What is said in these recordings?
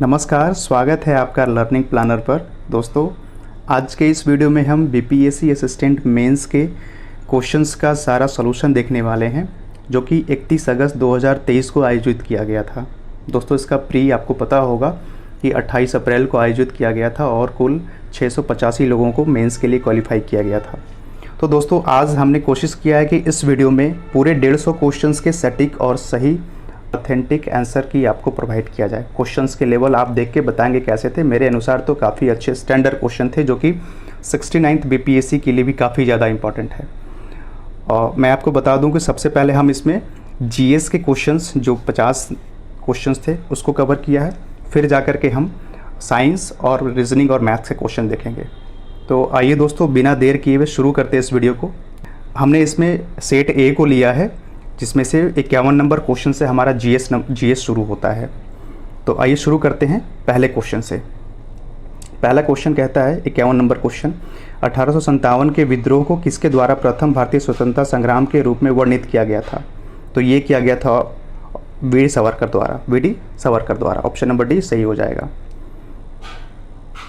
नमस्कार, स्वागत है आपका लर्निंग प्लानर पर। दोस्तों, आज के इस वीडियो में हम बीपीएससी असिस्टेंट मेंस के क्वेश्चंस का सारा सॉल्यूशन देखने वाले हैं, जो कि 31 अगस्त 2023 को आयोजित किया गया था। दोस्तों, इसका प्री आपको पता होगा कि 28 अप्रैल को आयोजित किया गया था और कुल 685 लोगों को मेंस के लिए क्वालिफाई किया गया था। तो दोस्तों, आज हमने कोशिश किया है कि इस वीडियो में पूरे 150 क्वेश्चंस के सटीक और सही ऑथेंटिक आंसर की आपको प्रोवाइड किया जाए। क्वेश्चंस के लेवल आप देख के बताएंगे कैसे थे। मेरे अनुसार तो काफ़ी अच्छे स्टैंडर्ड क्वेश्चन थे, जो कि 69th बीपीएससी के लिए भी काफ़ी ज़्यादा इंपॉर्टेंट है। और मैं आपको बता दूं कि सबसे पहले हम इसमें जीएस के क्वेश्चंस जो 50 क्वेश्चंस थे उसको कवर किया है। फिर जाकर के हम साइंस और रीजनिंग और मैथ्स के क्वेश्चन देखेंगे। तो आइए दोस्तों, बिना देर किए हुए शुरू करते हैं इस वीडियो को। हमने इसमें सेट ए को लिया है, जिसमें से 51 नंबर क्वेश्चन से हमारा जीएस शुरू होता है। तो आइए शुरू करते हैं पहले क्वेश्चन से। पहला क्वेश्चन कहता है 51 नंबर क्वेश्चन, 1857 के विद्रोह को किसके द्वारा प्रथम भारतीय स्वतंत्रता संग्राम के रूप में वर्णित किया गया था? तो ये किया गया था वीर सावरकर द्वारा, वीडी सावरकर द्वारा। ऑप्शन नंबर डी सही हो जाएगा।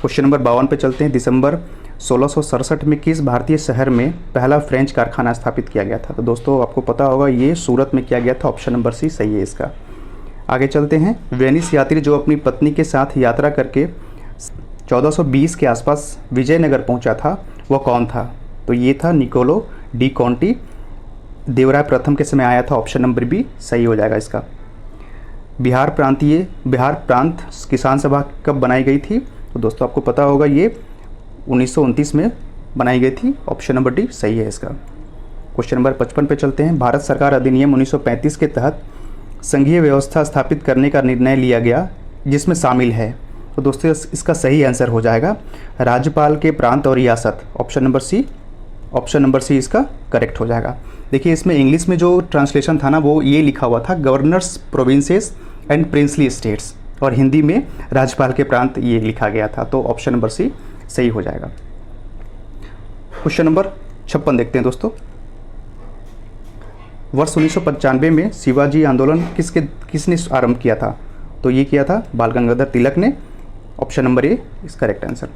क्वेश्चन नंबर 52 पे चलते हैं। दिसंबर 1667 में किस भारतीय शहर में पहला फ्रेंच कारखाना स्थापित किया गया था? तो दोस्तों, आपको पता होगा ये सूरत में किया गया था। ऑप्शन नंबर सी सही है इसका। आगे चलते हैं। वेनिस यात्री जो अपनी पत्नी के साथ यात्रा करके 1420 के आसपास विजयनगर पहुंचा था, वह कौन था? तो ये था निकोलो डी कॉन्टी। देवराय प्रथम के समय आया था। ऑप्शन नंबर बी सही हो जाएगा इसका। बिहार प्रांत किसान सभा कब बनाई गई थी? तो दोस्तों, आपको पता होगा ये 1929 में बनाई गई थी। ऑप्शन नंबर डी सही है इसका। क्वेश्चन नंबर 55 पे चलते हैं। भारत सरकार अधिनियम 1935 के तहत संघीय व्यवस्था स्थापित करने का निर्णय लिया गया, जिसमें शामिल है। तो दोस्तों, इसका सही आंसर हो जाएगा राज्यपाल के प्रांत और रियासत। ऑप्शन नंबर सी इसका करेक्ट हो जाएगा। देखिए, इसमें इंग्लिश में जो ट्रांसलेशन था ना, वो ये लिखा हुआ था governors provinces and princely states, और हिंदी में राज्यपाल के प्रांत ये लिखा गया था। तो ऑप्शन नंबर सी सही हो जाएगा। क्वेश्चन नंबर 56 देखते हैं दोस्तों। वर्ष 1995 में शिवाजी आंदोलन किसने आरंभ किया था? तो ये किया था बाल गंगाधर तिलक ने। ऑप्शन नंबर ए इस करेक्ट आंसर।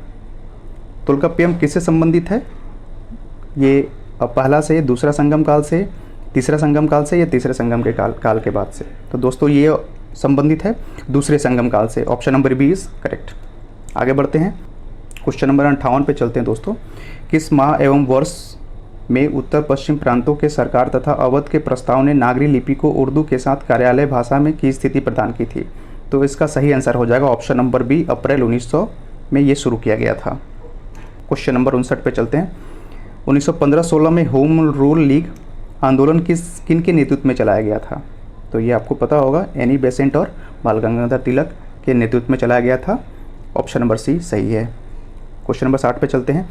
तोल्काप्पियम किससे संबंधित है? ये पहला से, दूसरा संगम काल से, तीसरा संगम काल से, या तीसरे संगम के काल के बाद से? तो दोस्तों, ये संबंधित है दूसरे संगम काल से। Option number B is correct. आगे बढ़ते हैं। क्वेश्चन नंबर 58 पे चलते हैं दोस्तों। किस माह एवं वर्ष में उत्तर पश्चिम प्रांतों के सरकार तथा अवध के प्रस्ताव ने नागरी लिपि को उर्दू के साथ कार्यालय भाषा में की स्थिति प्रदान की थी? तो इसका सही आंसर हो जाएगा ऑप्शन नंबर बी, अप्रैल 1900 में ये शुरू किया गया था। क्वेश्चन नंबर 59 पे चलते हैं। 1915-16 में होम रूल लीग आंदोलन किन के नेतृत्व में चलाया गया था? तो ये आपको पता होगा एनी बेसेंट और बाल गंगाधर तिलक के नेतृत्व में चलाया गया था। ऑप्शन नंबर सी सही है। क्वेश्चन नंबर 60 पे चलते हैं।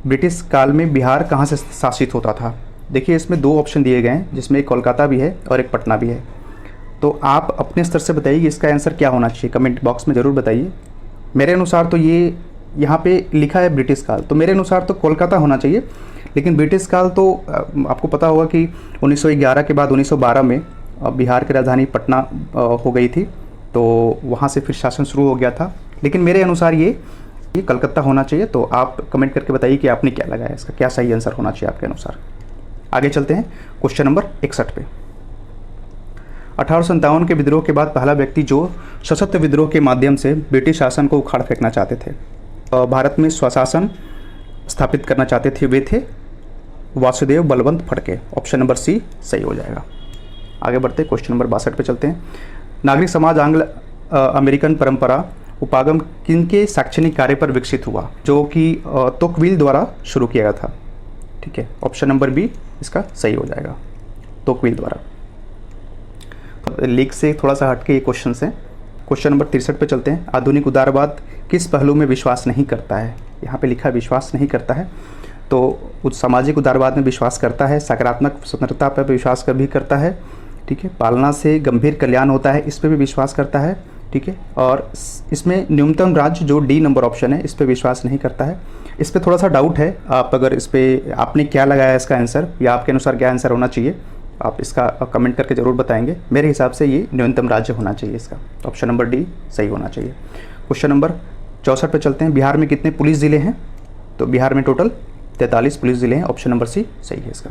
ब्रिटिश काल में बिहार कहाँ से शासित होता था? देखिए, इसमें दो ऑप्शन दिए गए हैं, जिसमें एक कोलकाता भी है और एक पटना भी है। तो आप अपने स्तर से बताइए इसका आंसर क्या होना चाहिए, कमेंट बॉक्स में ज़रूर बताइए। मेरे अनुसार तो ये यहाँ पे लिखा है ब्रिटिश काल, तो मेरे अनुसार तो कोलकाता होना चाहिए। लेकिन ब्रिटिश काल तो आपको पता होगा कि 1911 के बाद 1912 में बिहार की राजधानी पटना हो गई थी, तो वहाँ से फिर शासन शुरू हो गया था। लेकिन मेरे अनुसार ये कलकत्ता होना चाहिए। तो आप कमेंट करके बताइए कि आपने क्या लगाया, इसका क्या सही आंसर होना चाहिए आपके अनुसार। आगे चलते हैं क्वेश्चन नंबर 61 पे। 1857 के विद्रोह के बाद पहला व्यक्ति जो सशस्त्र विद्रोह के माध्यम से ब्रिटिश शासन को उखाड़ फेंकना चाहते थे, भारत में स्वशासन स्थापित करना चाहते थे, वे थे Vasudev Balwant Phadke. Option number C सही हो जाएगा। आगे बढ़ते क्वेश्चन नंबर 62 पे चलते हैं। नागरिक समाज आंग्ल अमेरिकन परंपरा उपागम किनके शैक्षणिक कार्य पर विकसित हुआ, जो कि तोकविल द्वारा शुरू किया गया था? ठीक है, ऑप्शन नंबर बी इसका सही हो जाएगा, तोकविल द्वारा। तो लीक से थोड़ा सा हटके ये क्वेश्चन है। क्वेश्चन नंबर 63 पे चलते हैं। आधुनिक उदारवाद किस पहलू में विश्वास नहीं करता है? यहाँ पे लिखा है विश्वास नहीं करता है। तो सामाजिक उदारवाद में विश्वास करता है, सकारात्मक स्वतंत्रता पर विश्वास भी करता है, ठीक है, पालना से गंभीर कल्याण होता है, इस पर भी विश्वास करता है, ठीक है, और इसमें न्यूनतम राज्य जो डी नंबर ऑप्शन है, इस पर विश्वास नहीं करता है। इस पर थोड़ा सा डाउट है, आप अगर इस पर आपने क्या लगाया इसका आंसर, या आपके अनुसार क्या आंसर होना चाहिए, आप इसका कमेंट करके ज़रूर बताएंगे। मेरे हिसाब से ये न्यूनतम राज्य होना चाहिए इसका, ऑप्शन नंबर डी सही होना चाहिए। क्वेश्चन नंबर 64 पे चलते हैं। बिहार में कितने पुलिस ज़िले हैं? तो बिहार में टोटल 43 पुलिस ज़िले हैं, ऑप्शन नंबर सी सही है इसका।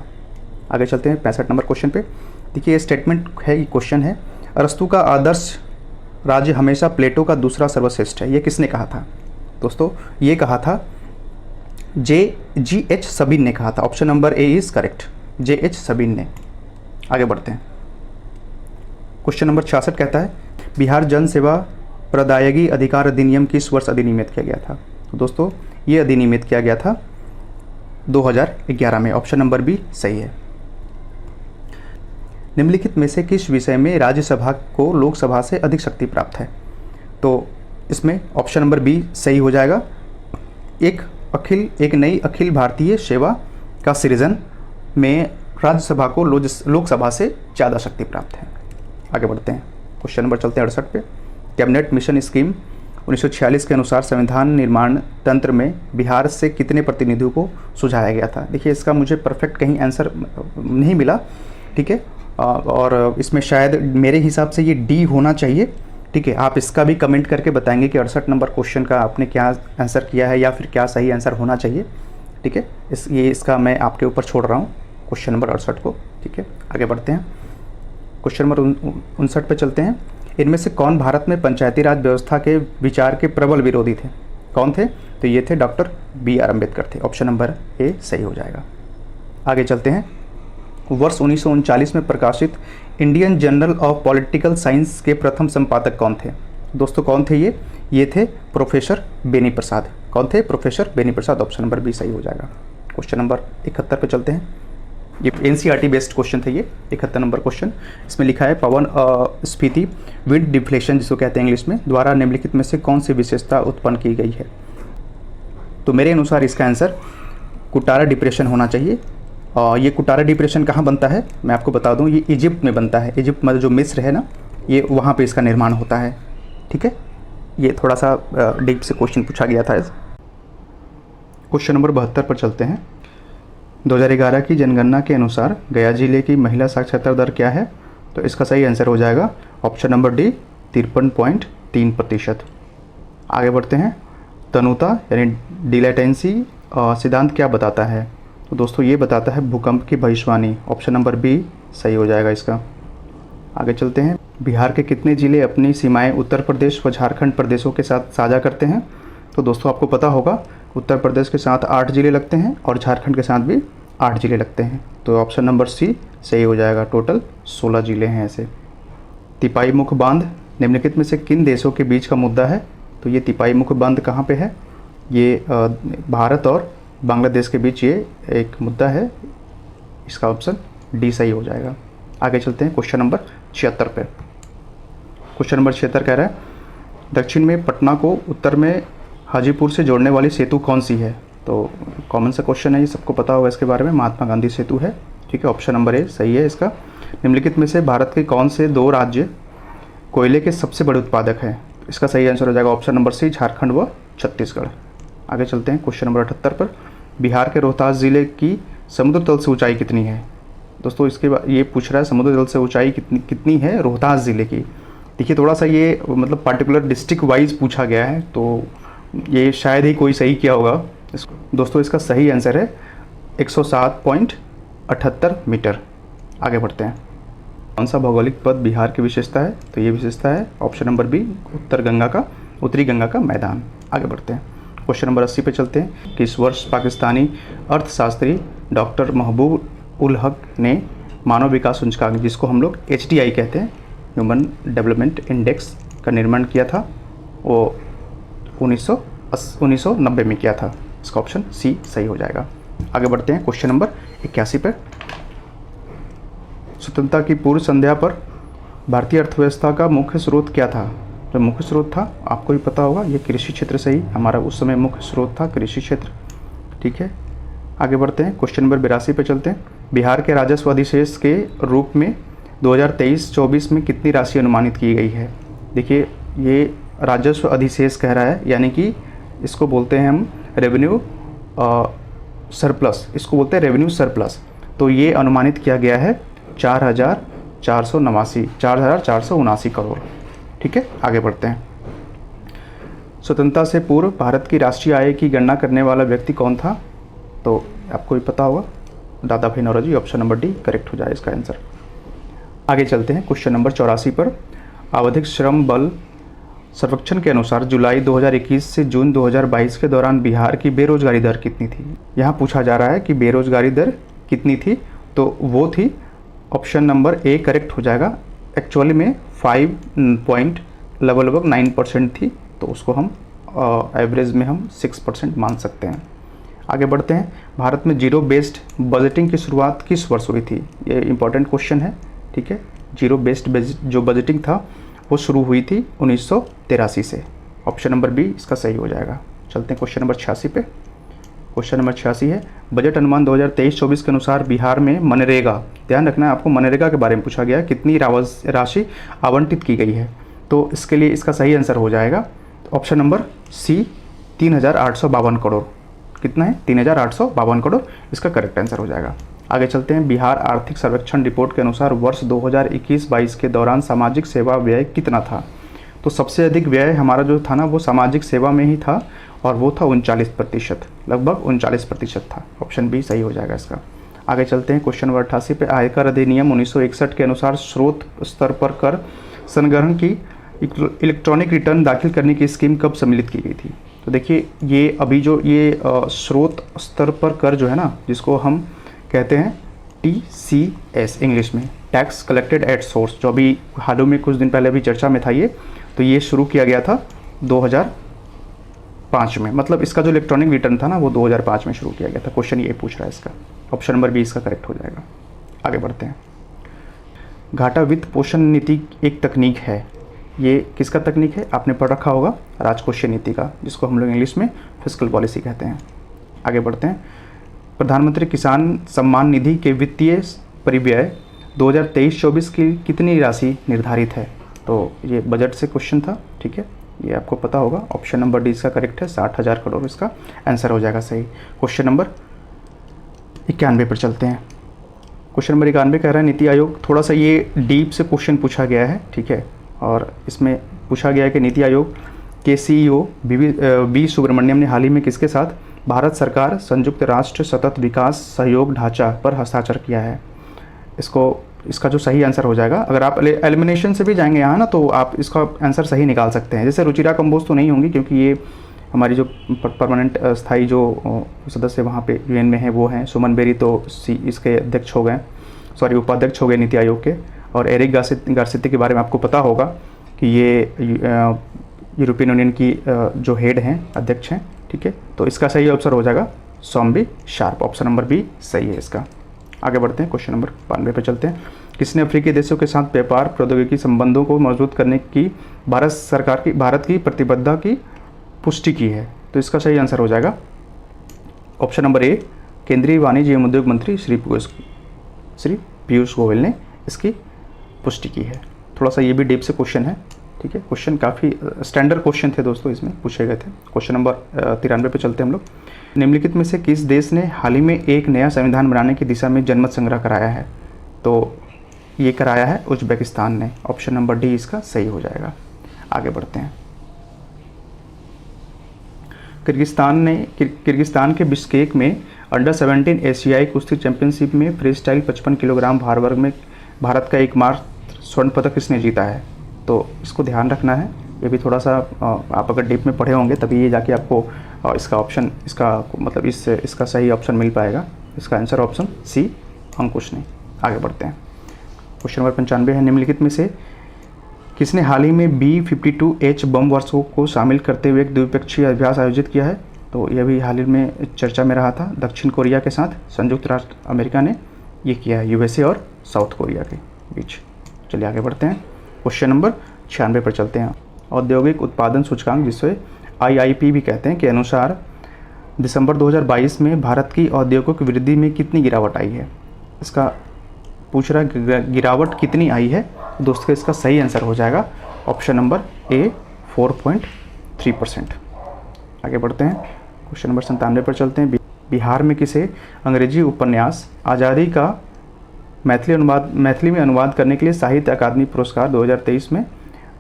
आगे चलते हैं 65 नंबर क्वेश्चन पे। देखिए ये स्टेटमेंट है, ये क्वेश्चन है, अरस्तु का आदर्श राज्य हमेशा प्लेटो का दूसरा सर्वश्रेष्ठ है, ये किसने कहा था? दोस्तों ये कहा था G.H. सबीन ने कहा था, option number A is correct, J.H. Sabeen ने। आगे बढ़ते हैं। क्वेश्चन नंबर 66 कहता है बिहार जन सेवा प्रदायगी अधिकार अधिनियम किस वर्ष अधिनियमित किया गया था? तो दोस्तों ये अधिनियमित किया गया था 2011 में, ऑप्शन नंबर बी सही है। निम्नलिखित में से किस विषय में राज्यसभा को लोकसभा से अधिक शक्ति प्राप्त है? तो इसमें ऑप्शन नंबर बी सही हो जाएगा, एक नई अखिल भारतीय सेवा का सृजन में राज्यसभा को लोकसभा से ज़्यादा शक्ति प्राप्त है। आगे बढ़ते हैं। क्वेश्चन नंबर चलते हैं 68 पे। कैबिनेट मिशन स्कीम 1946 के अनुसार संविधान निर्माण तंत्र में बिहार से कितने प्रतिनिधियों को सुझाया गया था? देखिए इसका मुझे परफेक्ट कहीं आंसर नहीं मिला, ठीक है, और इसमें शायद मेरे हिसाब से ये डी होना चाहिए, ठीक है। आप इसका भी कमेंट करके बताएंगे कि 68 नंबर क्वेश्चन का आपने क्या आंसर किया है या फिर क्या सही आंसर होना चाहिए, ठीक है। इसका मैं आपके ऊपर छोड़ रहा हूँ क्वेश्चन नंबर 68 को, ठीक है। आगे बढ़ते हैं। क्वेश्चन नंबर 59 पे चलते हैं। इनमें से कौन भारत में पंचायती राज व्यवस्था के विचार के प्रबल विरोधी थे? कौन थे? तो ये थे डॉक्टर B.R. अम्बेडकर थे, ऑप्शन नंबर ए सही हो जाएगा। आगे चलते हैं। वर्ष 1939 में प्रकाशित Indian journal of political science के प्रथम संपादक कौन थे? दोस्तों कौन थे ये थे प्रोफेसर बेनी प्रसाद। कौन थे? Professor Beni Prasad, option number B सही हो जाएगा। क्वेश्चन नंबर 71 पे चलते हैं। ये NCERT बेस्ड क्वेश्चन थे, ये 71 नंबर क्वेश्चन। इसमें लिखा है पवन स्फीति विंड डिफ्लेशन जिसको कहते हैं इंग्लिश में, द्वारा निम्नलिखित में से कौन सी विशेषता उत्पन्न की गई है? तो मेरे अनुसार इसका आंसर कुटारा डिप्रेशन होना चाहिए। ये कुटारा डिप्रेशन कहाँ बनता है मैं आपको बता दूँ, ये इजिप्ट में बनता है। इजिप्ट मतलब जो मिस्र है ना, ये वहाँ पे इसका निर्माण होता है, ठीक है। ये थोड़ा सा डीप से क्वेश्चन पूछा गया था। क्वेश्चन नंबर 72 पर चलते हैं। 2011 की जनगणना के अनुसार गया जिले की महिला साक्षरता दर क्या है? तो इसका सही आंसर हो जाएगा ऑप्शन नंबर डी 53.3%। आगे बढ़ते हैं। तनुता यानी डिलेटेंसी सिद्धांत क्या बताता है? तो दोस्तों ये बताता है भूकंप की भविष्यवाणी, ऑप्शन नंबर बी सही हो जाएगा इसका। आगे चलते हैं। बिहार के कितने ज़िले अपनी सीमाएं उत्तर प्रदेश व झारखंड प्रदेशों के साथ साझा करते हैं? तो दोस्तों आपको पता होगा उत्तर प्रदेश के साथ 8 ज़िले लगते हैं और झारखंड के साथ भी 8 ज़िले लगते हैं, तो ऑप्शन नंबर सी सही हो जाएगा। टोटल 16 ज़िले हैं ऐसे। तिपाई मुख बांध निम्नलिखित में से किन देशों के बीच का मुद्दा है? तो ये तिपाई मुख बांध कहाँ पे है? ये भारत और बांग्लादेश के बीच ये एक मुद्दा है, इसका ऑप्शन डी सही हो जाएगा। आगे चलते हैं क्वेश्चन नंबर 76 पे। क्वेश्चन नंबर 76 कह रहा है दक्षिण में पटना को उत्तर में हाजीपुर से जोड़ने वाली सेतु कौन सी है? तो कॉमन सा क्वेश्चन है, ये सबको पता होगा इसके बारे में, महात्मा गांधी सेतु है, ठीक है। ऑप्शन नंबर ए सही है इसका। निम्नलिखित में से भारत के कौन से 2 राज्य कोयले के सबसे बड़े उत्पादक हैं? इसका सही आंसर हो जाएगा ऑप्शन नंबर सी झारखंड व छत्तीसगढ़। आगे चलते हैं क्वेश्चन नंबर 78 पर। बिहार के रोहतास ज़िले की समुद्र तल से ऊंचाई कितनी है? दोस्तों इसके बाद ये पूछ रहा है समुद्र तल से ऊंचाई कितनी है रोहतास ज़िले की। देखिए थोड़ा सा ये मतलब पार्टिकुलर डिस्ट्रिक्ट वाइज पूछा गया है, तो ये शायद ही कोई सही किया होगा दोस्तों। इसका सही आंसर है 107.78 मीटर। आगे बढ़ते हैं। कौन सा भौगोलिक पद बिहार की विशेषता है? तो ये विशेषता है ऑप्शन नंबर बी उत्तरी गंगा का मैदान। आगे बढ़ते हैं। क्वेश्चन नंबर 80 पे चलते हैं कि इस वर्ष पाकिस्तानी अर्थशास्त्री डॉक्टर महबूब उल हक ने मानव विकास सूचकांक, जिसको हम लोग HDI कहते हैं, ह्यूमन डेवलपमेंट इंडेक्स का निर्माण किया था, वो 1990 में किया था। इसका ऑप्शन सी सही हो जाएगा। आगे बढ़ते हैं क्वेश्चन नंबर 81 पर। स्वतंत्रता की पूर्व संध्या पर भारतीय अर्थव्यवस्था का मुख्य स्रोत क्या था? जो मुख्य स्रोत था आपको भी पता होगा, ये कृषि क्षेत्र से ही हमारा उस समय मुख्य स्रोत था, कृषि क्षेत्र, ठीक है। आगे बढ़ते हैं। क्वेश्चन नंबर 82 पे चलते हैं। बिहार के राजस्व अधिशेष के रूप में 2023-24 में कितनी राशि अनुमानित की गई है? देखिए ये राजस्व अधिशेष कह रहा है, यानी कि इसको बोलते हैं हम रेवेन्यू सरप्लस, इसको बोलते हैं रेवेन्यू सरप्लस। तो ये अनुमानित किया गया है 4,479 करोड़। ठीक है, आगे बढ़ते हैं। स्वतंत्रता से पूर्व भारत की राष्ट्रीय आय की गणना करने वाला व्यक्ति कौन था? तो आपको भी पता होगा, Dadabhai Naoroji. Option number D correct हो जाए इसका आंसर। आगे चलते हैं क्वेश्चन नंबर 84 पर। आवधिक श्रम बल सर्वेक्षण के अनुसार जुलाई 2021 से जून 2022 के दौरान बिहार की बेरोजगारी दर कितनी थी? यहाँ पूछा जा रहा है कि बेरोजगारी दर कितनी थी, तो वो थी ऑप्शन नंबर ए करेक्ट हो जाएगा। एक्चुअली में 5.9% थी, तो उसको हम एवरेज में हम 6% मान सकते हैं। आगे बढ़ते हैं। भारत में जीरो बेस्ड बजटिंग की शुरुआत किस वर्ष हुई थी? ये इंपॉर्टेंट क्वेश्चन है। ठीक है, जीरो बेस्ड जो बजटिंग था वो शुरू हुई थी 1983 से। ऑप्शन नंबर बी इसका सही हो जाएगा। चलते हैं क्वेश्चन नंबर 86 पे। क्वेश्चन नंबर 86 है, बजट अनुमान 2023-24 के अनुसार बिहार में मनरेगा, ध्यान रखना है आपको, मनरेगा के बारे में पूछा गया है, कितनी राशि आवंटित की गई है? तो इसके लिए इसका सही आंसर हो जाएगा ऑप्शन नंबर सी 3,852 करोड़। कितना है? 3,852 करोड़ इसका करेक्ट आंसर हो जाएगा। आगे चलते हैं। बिहार आर्थिक सर्वेक्षण रिपोर्ट के अनुसार वर्ष 2021-22 के दौरान सामाजिक सेवा व्यय कितना था? तो सबसे अधिक व्यय हमारा जो था ना वो सामाजिक सेवा में ही था, और वो था 39%, लगभग 39% था। ऑप्शन बी सही हो जाएगा इसका। आगे चलते हैं क्वेश्चन नंबर 88 पे। आयकर अधिनियम 1961 के अनुसार स्रोत स्तर पर कर संग्रहण की इलेक्ट्रॉनिक रिटर्न दाखिल करने की स्कीम कब सम्मिलित की गई थी? तो देखिए, ये अभी जो ये स्रोत स्तर पर कर जो है ना, जिसको हम कहते हैं TCS इंग्लिश में, टैक्स कलेक्टेड एट सोर्स, जो अभी हाल में कुछ दिन पहले अभी चर्चा में था ये, तो ये शुरू किया गया था 2005 में। मतलब इसका जो इलेक्ट्रॉनिक रिटर्न था ना वो 2005 में शुरू किया गया था। क्वेश्चन ये पूछ रहा है इसका। ऑप्शन नंबर बी इसका करेक्ट हो जाएगा। आगे बढ़ते हैं। घाटा वित्त पोषण नीति एक तकनीक है, ये किसका तकनीक है? आपने पढ़ रखा होगा, राजकोषीय नीति का, जिसको हम लोग इंग्लिश में फिस्कल पॉलिसी कहते हैं। आगे बढ़ते हैं। प्रधानमंत्री किसान सम्मान निधि के वित्तीय परिव्यय 2023-24 की कितनी राशि निर्धारित है? तो ये बजट से क्वेश्चन था। ठीक है, ये आपको पता होगा। ऑप्शन नंबर डी इसका करेक्ट है, 60,000 करोड़ इसका आंसर हो जाएगा सही। क्वेश्चन नंबर 91 पर चलते हैं। क्वेश्चन नंबर 91 कह रहा है नीति आयोग, थोड़ा सा ये डीप से क्वेश्चन पूछा गया है। ठीक है, और इसमें पूछा गया है कि नीति आयोग के CEO वी सुब्रमण्यम ने हाल ही में किसके साथ भारत सरकार संयुक्त राष्ट्र सतत विकास सहयोग ढांचा पर हस्ताक्षर किया है? इसका जो सही आंसर हो जाएगा, अगर आप एलिमिनेशन से भी जाएंगे यहाँ ना, तो आप इसका आंसर सही निकाल सकते हैं। जैसे रुचिरा कंबोज तो नहीं होंगी, क्योंकि ये हमारी जो परमानेंट स्थायी जो सदस्य वहाँ पे UN में हैं वो हैं। सुमन बेरी तो इसके अध्यक्ष हो गए, सॉरी उपाध्यक्ष हो गए नीति आयोग के। और एरिक गारसिटी के बारे में आपको पता होगा कि ये यूरोपियन यूनियन की जो हेड हैं, अध्यक्ष हैं। ठीक है, तो इसका सही आंसर हो जाएगा सॉम्बी शार्प। ऑप्शन नंबर बी सही है इसका। आगे बढ़ते हैं। क्वेश्चन नंबर 92 पे चलते हैं। किसने अफ्रीकी देशों के साथ व्यापार प्रौद्योगिकी संबंधों को मजबूत करने की भारत की प्रतिबद्धता की पुष्टि की है? तो इसका सही आंसर हो जाएगा ऑप्शन नंबर ए, केंद्रीय वाणिज्य एवं उद्योग मंत्री श्री पीयूष गोयल ने इसकी पुष्टि की है। थोड़ा सा ये भी डीप से क्वेश्चन है। ठीक है, क्वेश्चन काफ़ी स्टैंडर्ड क्वेश्चन थे दोस्तों, इसमें पूछे गए थे। क्वेश्चन नंबर 93 पे चलते हैं हम लोग। निम्नलिखित में से किस देश ने हाल ही में एक नया संविधान बनाने की दिशा में जनमत संग्रह कराया है? तो ये कराया है उज्बेकिस्तान ने। ऑप्शन नंबर डी इसका सही हो जाएगा। आगे बढ़ते हैं। किर्गिस्तान के बिश्केक में अंडर 17 एशियाई कुश्ती चैंपियनशिप में फ्री स्टाइल 55 किलोग्राम भार वर्ग में भारत का एकमात्र स्वर्ण पदक किसने जीता है? तो इसको ध्यान रखना है। ये भी थोड़ा सा आप अगर डीप में पढ़े होंगे तभी ये जाके आपको इसका सही ऑप्शन मिल पाएगा। इसका आंसर ऑप्शन सी अंकुश ने। आगे बढ़ते हैं। क्वेश्चन नंबर 95 है। निम्नलिखित में से किसने हाल ही में B-52H बम वर्षों को शामिल करते हुए एक द्विपक्षीय अभ्यास आयोजित किया है? तो यह भी हाल ही में चर्चा में रहा था। दक्षिण कोरिया के साथ संयुक्त राष्ट्र अमेरिका ने ये किया है, USA और साउथ कोरिया के बीच। चलिए आगे बढ़ते हैं। क्वेश्चन नंबर 96 पर चलते हैं। औद्योगिक उत्पादन सूचकांक, जिसे IIP भी कहते हैं, के अनुसार दिसंबर 2022 में भारत की औद्योगिक वृद्धि में कितनी गिरावट आई है? इसका पूछ रहा है गिरावट कितनी आई है। दोस्तों इसका सही आंसर हो जाएगा ऑप्शन नंबर ए 4.3%। आगे बढ़ते हैं। क्वेश्चन नंबर 97 पर चलते हैं। बिहार में किसे अंग्रेजी उपन्यास आज़ादी का मैथिली में अनुवाद करने के लिए साहित्य अकादमी पुरस्कार 2023 में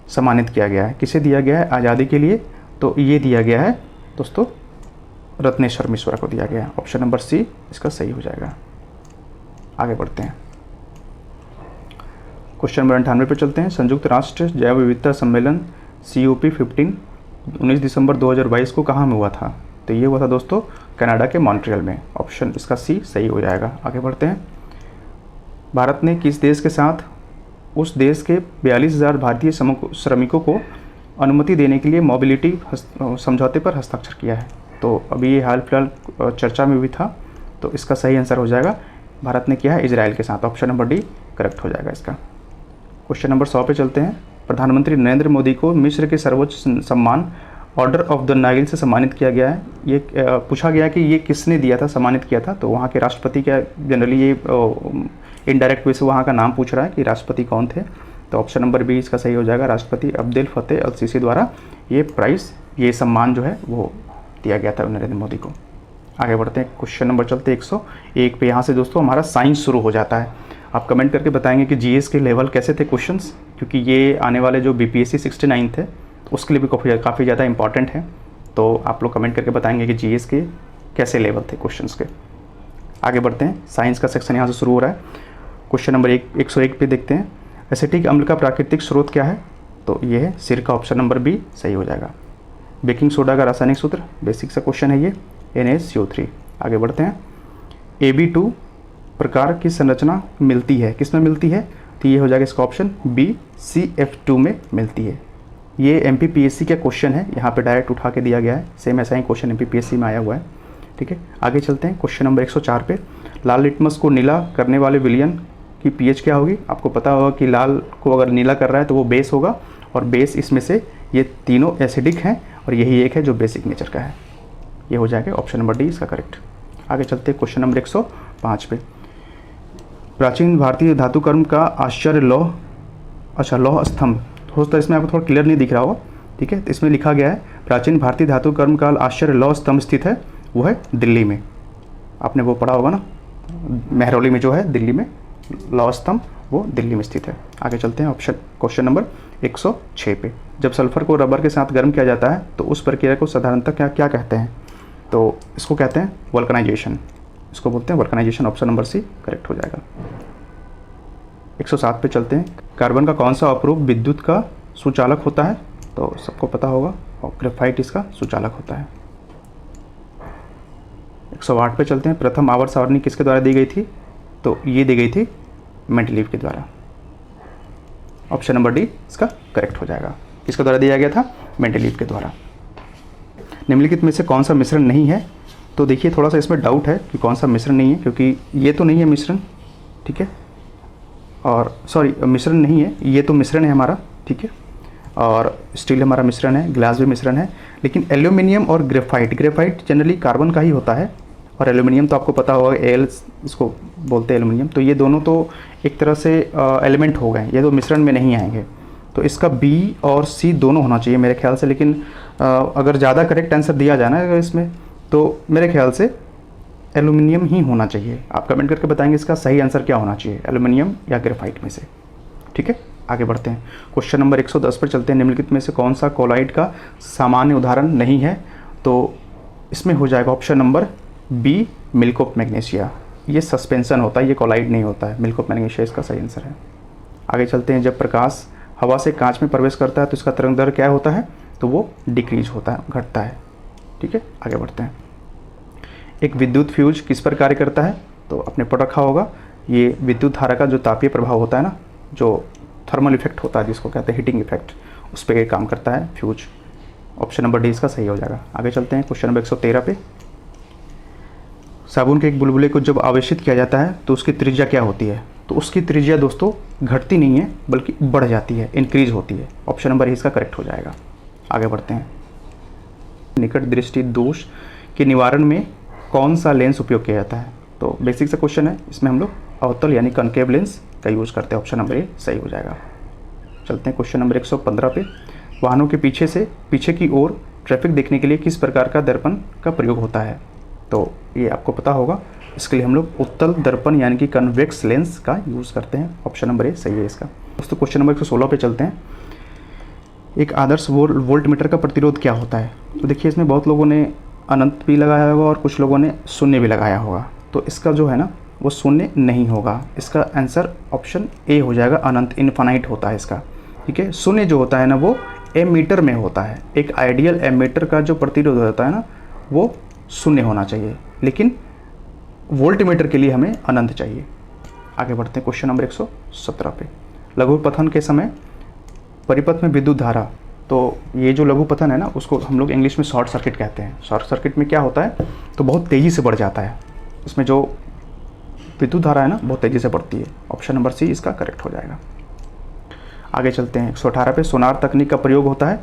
सम्मानित किया गया है। किसे दिया गया है? आज़ादी के लिए। तो ये दिया गया है दोस्तों रत्नेश्वर मिश्रा को दिया गया है। ऑप्शन नंबर सी इसका सही हो जाएगा। आगे बढ़ते हैं, क्वेश्चन नंबर 98 पे चलते हैं। संयुक्त राष्ट्र जैव विविधता सम्मेलन COP15 19 दिसंबर 2022 को कहाँ में हुआ था? तो ये हुआ था दोस्तों कनाडा के मॉन्ट्रियल में। ऑप्शन इसका सी सही हो जाएगा। आगे बढ़ते हैं, भारत ने किस देश के साथ उस देश के 42,000 भारतीय श्रमिकों को अनुमति देने के लिए मोबिलिटी समझौते पर हस्ताक्षर किया है? तो अभी ये हाल फिलहाल चर्चा में भी था, तो इसका सही आंसर हो जाएगा भारत ने किया है इजराइल के साथ। ऑप्शन नंबर डी करेक्ट हो जाएगा इसका। क्वेश्चन नंबर 100 पे चलते हैं। प्रधानमंत्री नरेंद्र मोदी को मिस्र के सर्वोच्च सम्मान ऑर्डर ऑफ द नाइल से सम्मानित किया गया है। ये पूछा गया कि ये किसने दिया था, सम्मानित किया था? तो वहाँ के राष्ट्रपति क्या, जनरली ये इनडायरेक्ट वे से वहाँ का नाम पूछ रहा है कि राष्ट्रपति कौन थे। तो ऑप्शन नंबर बी इसका सही हो जाएगा। राष्ट्रपति अब्देल फतेह अल सीसी द्वारा ये प्राइज़, ये सम्मान जो है वो दिया गया था नरेंद्र मोदी को। आगे बढ़ते हैं, क्वेश्चन नंबर चलते 101 पे। यहाँ से दोस्तों हमारा साइंस शुरू हो जाता है। आप कमेंट करके बताएंगे कि जीएस के लेवल कैसे थे क्वेश्चंस, क्योंकि ये आने वाले जो BPSC 69 थे उसके लिए भी काफ़ी ज़्यादा इंपॉर्टेंट है। तो आप लोग कमेंट करके बताएंगे कि जीएस के कैसे लेवल थे क्वेश्चंस के। आगे बढ़ते हैं, साइंस का सेक्शन यहाँ से शुरू हो रहा है। क्वेश्चन नंबर 101 पे देखते हैं, एसिटिक अम्ल का प्राकृतिक स्रोत क्या है? तो ये है सिरका। ऑप्शन नंबर बी सही हो जाएगा। बेकिंग सोडा का रासायनिक सूत्र, बेसिक सा क्वेश्चन है ये, NaCO3। आगे बढ़ते हैं, AB2 प्रकार की संरचना मिलती है, किस में मिलती है? तो ये हो जाएगा इसका ऑप्शन बी, CF2 में मिलती है। ये MPPSC का क्वेश्चन है, यहाँ पे डायरेक्ट उठा के दिया गया है। सेम ऐसा ही क्वेश्चन MPPSC में आया हुआ है। ठीक है, आगे चलते हैं, क्वेश्चन नंबर 104 पे। लाल लिटमस को नीला करने वाले विलयन की pH क्या होगी? आपको पता होगा कि लाल को अगर नीला कर रहा है तो वो बेस होगा, और बेस इसमें से ये तीनों एसिडिक हैं और यही एक है जो बेसिक नेचर का है। ये हो जाएगा ऑप्शन नंबर डी इसका करेक्ट। आगे चलते हैं, क्वेश्चन नंबर 105 पे। प्राचीन भारतीय धातु कर्म का आश्चर्य लौह, अच्छा लौह स्तंभ हो सकता है इसमें आपको थोड़ा क्लियर नहीं दिख रहा होगा। ठीक है, तो इसमें लिखा गया है प्राचीन भारतीय धातु कर्म काल आश्चर्य लौह स्तंभ स्थित है, वो है दिल्ली में। आपने वो पढ़ा होगा ना, मेहरौली में जो है दिल्ली में लौह स्तंभ, वो दिल्ली में स्थित है। आगे चलते हैं, ऑप्शन क्वेश्चन नंबर 106 पे। जब सल्फर को रबर के साथ गर्म किया जाता है तो उस प्रक्रिया को साधारणतः क्या कहते हैं? तो इसको कहते हैं वल्कनाइजेशन, इसको बोलते हैं vulcanisation. Option number C correct हो जाएगा। 107 पे चलते हैं, कार्बन का कौन सा अपरूप विद्युत का सुचालक होता है? तो सबको पता होगा, और ग्रेफाइट इसका सुचालक होता है। 108 पे चलते हैं, प्रथम आवर्त सारणी किसके द्वारा दी गई थी? तो ये दी गई थी मेंडलीव के द्वारा। ऑप्शन नंबर डी इसका करेक्ट हो जाएगा। किसके द्वारा दिया गया था? मेंडलीव के द्वारा। निम्नलिखित में से कौन सा मिश्रण नहीं है? तो देखिए थोड़ा सा इसमें डाउट है कि कौन सा मिश्रण नहीं है, क्योंकि ये तो नहीं है मिश्रण, ठीक है, और सॉरी मिश्रण नहीं है, ये तो मिश्रण है हमारा, ठीक है, और स्टील हमारा मिश्रण है, ग्लास भी मिश्रण है। लेकिन एल्यूमिनियम और ग्रेफाइट जनरली कार्बन का ही होता है, और एल्यूमिनियम तो आपको पता होगा एल इसको बोलते हैं एल्यूमिनियम। तो ये दोनों तो एक तरह से एलिमेंट हो गए, ये तो मिश्रण में नहीं आएंगे। तो इसका बी और सी दोनों होना चाहिए मेरे ख्याल से, लेकिन अगर ज़्यादा करेक्ट आंसर दिया जाए ना इसमें, तो मेरे ख्याल से एल्यूमिनियम ही होना चाहिए। आप कमेंट करके बताएंगे इसका सही आंसर क्या होना चाहिए, एल्यूमिनियम या ग्रेफाइट में से। ठीक है, आगे बढ़ते हैं, क्वेश्चन नंबर 110 पर चलते हैं। निम्नलिखित में से कौन सा कोलाइड का सामान्य उदाहरण नहीं है? तो इसमें हो जाएगा option number B, milk of magnesia. ये सस्पेंशन होता है, ये कोलाइड नहीं होता है। मिल्क ऑफ मैग्नीशिया इसका सही आंसर है। आगे चलते हैं, जब प्रकाश हवा से कांच में प्रवेश करता है तो इसका तरंग दर क्या होता है? तो वो डिक्रीज होता है, घटता है। ठीक है, आगे बढ़ते हैं। एक विद्युत फ्यूज किस पर कार्य करता है? तो आपने पढ़ रखा होगा, ये विद्युत धारा का जो तापीय प्रभाव होता है ना, जो थर्मल इफेक्ट होता है जिसको कहते हैं हीटिंग इफेक्ट, उस पर काम करता है फ्यूज। ऑप्शन नंबर डी इसका सही हो जाएगा। आगे चलते हैं, क्वेश्चन नंबर 113 पे। साबुन के एक बुलबुले को जब आवेशित किया जाता है तो उसकी त्रिज्या क्या होती है? तो उसकी त्रिज्या दोस्तों घटती नहीं है बल्कि बढ़ जाती है, इंक्रीज होती है। ऑप्शन नंबर ए इसका करेक्ट हो जाएगा। आगे बढ़ते हैं, निकट दृष्टि दोष के निवारण में कौन सा लेंस उपयोग किया जाता है? तो बेसिक सा क्वेश्चन है, इसमें हम लोग अवतल यानी कनकेव लेंस का यूज़ करते हैं। ऑप्शन नंबर ए सही हो जाएगा। चलते हैं क्वेश्चन नंबर 115 पे। वाहनों के पीछे की ओर ट्रैफिक देखने के लिए किस प्रकार का दर्पण का प्रयोग होता है? तो ये आपको पता होगा, इसके लिए हम लोग उत्तल दर्पण यानी कि कन्वेक्स लेंस का यूज़ करते हैं। ऑप्शन नंबर ए सही है इसका। दोस्तों क्वेश्चन नंबर 116 पे चलते हैं। एक आदर्श वोल्ट मीटर का प्रतिरोध क्या होता है? तो देखिए इसमें बहुत लोगों ने अनंत भी लगाया होगा और कुछ लोगों ने शून्य भी लगाया होगा। तो इसका जो है ना वो शून्य नहीं होगा। इसका आंसर ऑप्शन ए हो जाएगा, अनंत, इनफाइनाइट होता है इसका। ठीक है, शून्य जो होता है ना वो एमीटर में होता है। एक आइडियल एमीटर का जो प्रतिरोध होता है ना वो शून्य होना चाहिए, लेकिन वोल्ट मीटर के लिए हमें अनंत चाहिए। आगे बढ़ते हैं क्वेश्चन नंबर 117 पे। लघु पथन के समय परिपथ में विद्युत धारा, तो ये जो लघु पथन है ना उसको हम लोग इंग्लिश में शॉर्ट सर्किट कहते हैं। शॉर्ट सर्किट में क्या होता है, तो बहुत तेज़ी से बढ़ जाता है, इसमें जो विद्युत धारा है ना बहुत तेज़ी से बढ़ती है। ऑप्शन नंबर सी इसका करेक्ट हो जाएगा। आगे चलते हैं 118 पे। सोनार तकनीक का प्रयोग होता है,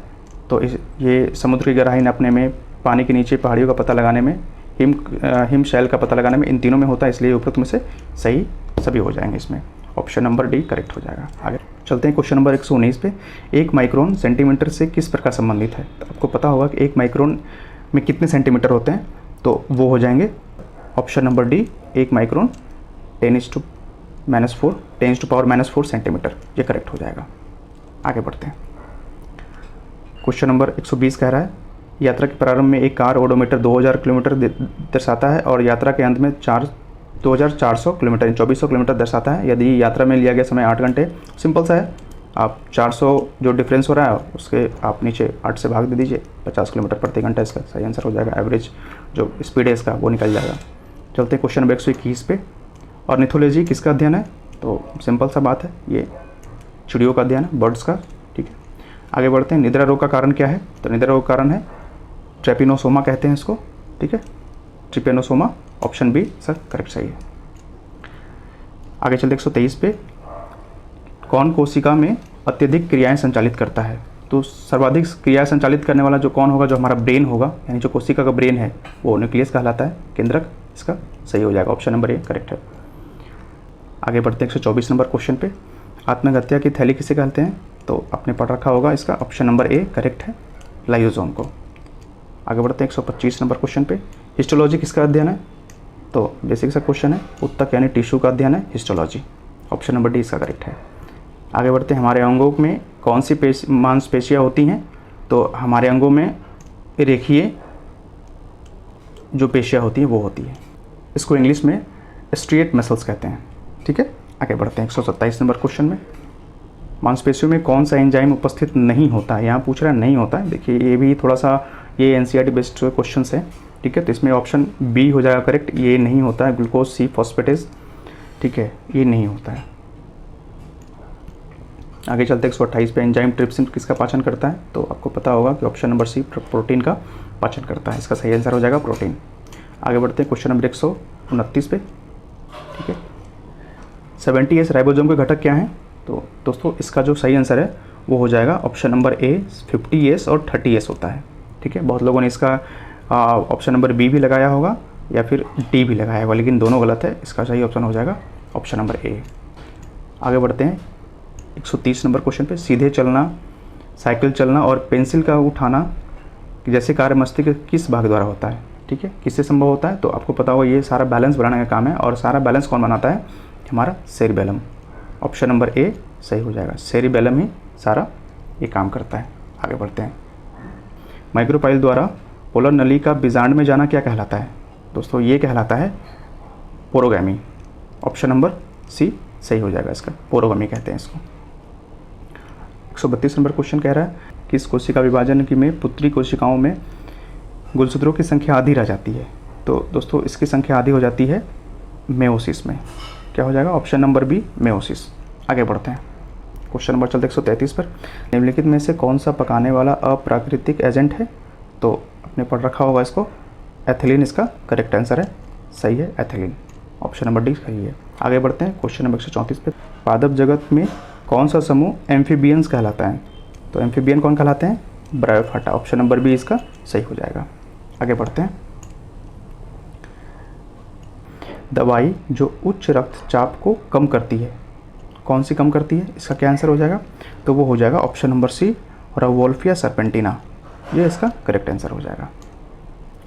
तो ये समुद्र की गहराई नापने में, पानी के नीचे पहाड़ियों का पता लगाने में, हिम शैल का पता लगाने में, इन तीनों में होता है, इसलिए उपरोक्त में से सही सभी हो जाएंगे इसमें। ऑप्शन नंबर डी करेक्ट हो जाएगा। आगे चलते हैं क्वेश्चन नंबर 119 पे। 1 माइक्रोन सेंटीमीटर से किस प्रकार संबंधित है? तो आपको पता होगा कि 1 माइक्रोन में कितने सेंटीमीटर होते हैं, तो वो हो जाएंगे option number D 1 micron 10⁻⁴ centimetre, ये करेक्ट हो जाएगा। आगे बढ़ते हैं। क्वेश्चन नंबर 120 कह रहा है यात्रा के प्रारंभ में एक कार ओडोमीटर 2000 किलोमीटर दर्शाता है और यात्रा के अंत में 2400 किलोमीटर 2400 किलोमीटर दर्शाता है। यदि यात्रा में लिया गया समय 8 घंटे, सिंपल सा है, आप 400 जो डिफरेंस हो रहा है उसके आप नीचे 8 से भाग दे दीजिए, 50 किलोमीटर प्रति घंटा इसका सही आंसर हो जाएगा। एवरेज जो स्पीड है इसका वो निकल जाएगा। चलते हैं क्वेश्चन नंबर 121 पे। ऑर्निथोलॉजी किसका अध्ययन है? तो सिंपल सा बात है, ये चिड़ियों का अध्ययन है, बर्ड्स का। ठीक है, आगे बढ़ते हैं। निद्रा रोग का कारण क्या है? तो निद्रा रोग का कारण है ट्रेपिनोसोमा कहते हैं इसको। ठीक है, trypanosoma, option B sir correct सही है। आगे चलते 123 पे। कौन कोशिका में अत्यधिक क्रियाएं संचालित करता है? तो सर्वाधिक क्रियाएं संचालित करने वाला जो कौन होगा, जो हमारा ब्रेन होगा, यानी जो कोशिका का ब्रेन है वो न्यूक्लियस कहलाता है, केंद्रक, इसका सही हो जाएगा। ऑप्शन नंबर ए करेक्ट है। आगे बढ़ते हैं 124 नंबर क्वेश्चन पे। आत्महत्या की थैली किसे कहते हैं? तो आपने पढ़ रखा होगा, इसका ऑप्शन नंबर ए करेक्ट है, लाइसोसोम को। आगे बढ़ते हैं 125 नंबर क्वेश्चन पे। हिस्टोलॉजी किसका अध्ययन है? तो बेसिक सा क्वेश्चन है, ऊतक यानी टिश्यू का अध्ययन है हिस्टोलॉजी। ऑप्शन नंबर डी इसका करेक्ट है। आगे बढ़ते हैं। हमारे अंगों में कौन सी मांसपेशियाँ होती हैं? तो हमारे अंगों में रेखीय जो पेशियाँ होती हैं वो होती है, इसको इंग्लिश में स्ट्रिएट मसल्स कहते हैं। ठीक है, आगे बढ़ते हैं 127 नंबर क्वेश्चन में। मांसपेशियों में कौन सा एंजाइम उपस्थित नहीं होता है? यहाँ पूछ रहा है नहीं होता है। देखिए ये भी थोड़ा सा ये एनसीईआरटी बेस्ड क्वेश्चन है। ठीक है, तो इसमें ऑप्शन बी हो जाएगा करेक्ट, ये नहीं होता है, ग्लूकोज सी फॉस्फेटेज। ठीक है, ये नहीं होता है। आगे चलते 128 पे। एंजाइम ट्रिप्सिन किसका पाचन करता है? तो आपको पता होगा कि ऑप्शन नंबर सी प्रोटीन का पाचन करता है, इसका सही आंसर हो जाएगा प्रोटीन। आगे बढ़ते हैं क्वेश्चन नंबर 129 पे। ठीक है, 70S राइबोसोम के घटक क्या हैं? तो दोस्तों इसका जो सही आंसर है वो हो जाएगा ऑप्शन नंबर ए 50S और 30S होता है। ठीक है, बहुत लोगों ने इसका ऑप्शन नंबर बी भी लगाया होगा या फिर डी भी लगाया होगा, लेकिन दोनों गलत है। इसका सही ऑप्शन हो जाएगा ऑप्शन नंबर ए। आगे बढ़ते हैं 130 नंबर क्वेश्चन पे। सीधे चलना, साइकिल चलना और पेंसिल का उठाना जैसे कार्य मस्तिष्क के किस भाग द्वारा होता है? ठीक है, किससे संभव होता है? तो आपको पता होगा ये सारा बैलेंस बनाने का काम है, और सारा बैलेंस कौन बनाता है? हमारा सेरिबेलम। ऑप्शन नंबर ए सही हो जाएगा, सेरिबेलम ही सारा ये काम करता है। आगे बढ़ते हैं। माइक्रोपाइल द्वारा पोलर नली का बीजांड में जाना क्या कहलाता है? दोस्तों ये कहलाता है पोरोगैमी। ऑप्शन नंबर सी सही हो जाएगा, इसका पोरोगैमी कहते हैं इसको। 132 नंबर क्वेश्चन कह रहा है किस कोशिका विभाजन की में पुत्री कोशिकाओं में गुणसूत्रों की संख्या आधी रह जाती है? तो दोस्तों इसकी संख्या आधी हो जाती है मेयोसिस में। क्या हो जाएगा? Option number B meiosis. आगे बढ़ते हैं क्वेश्चन नंबर चलते 133 पर। निम्नलिखित में से कौन सा पकाने वाला अप्राकृतिक एजेंट है? तो आपने पढ़ रखा होगा इसको, एथिलीन इसका करेक्ट आंसर है, सही है एथिलीन। ऑप्शन नंबर डी सही है। आगे बढ़ते हैं क्वेश्चन नंबर 134 पे। पादप जगत में कौन सा समूह एम्फीबियंस कहलाता है? तो एम्फीबियन कौन कहलाते हैं? ब्रायोफाटा। ऑप्शन नंबर बी इसका सही हो जाएगा। आगे बढ़ते हैं। दवाई जो उच्च रक्तचाप को कम करती है, कौन सी कम करती है? इसका क्या आंसर हो जाएगा? तो वो हो जाएगा ऑप्शन नंबर सी, रवोल्फिया सर्पेंटिना, ये इसका करेक्ट आंसर हो जाएगा।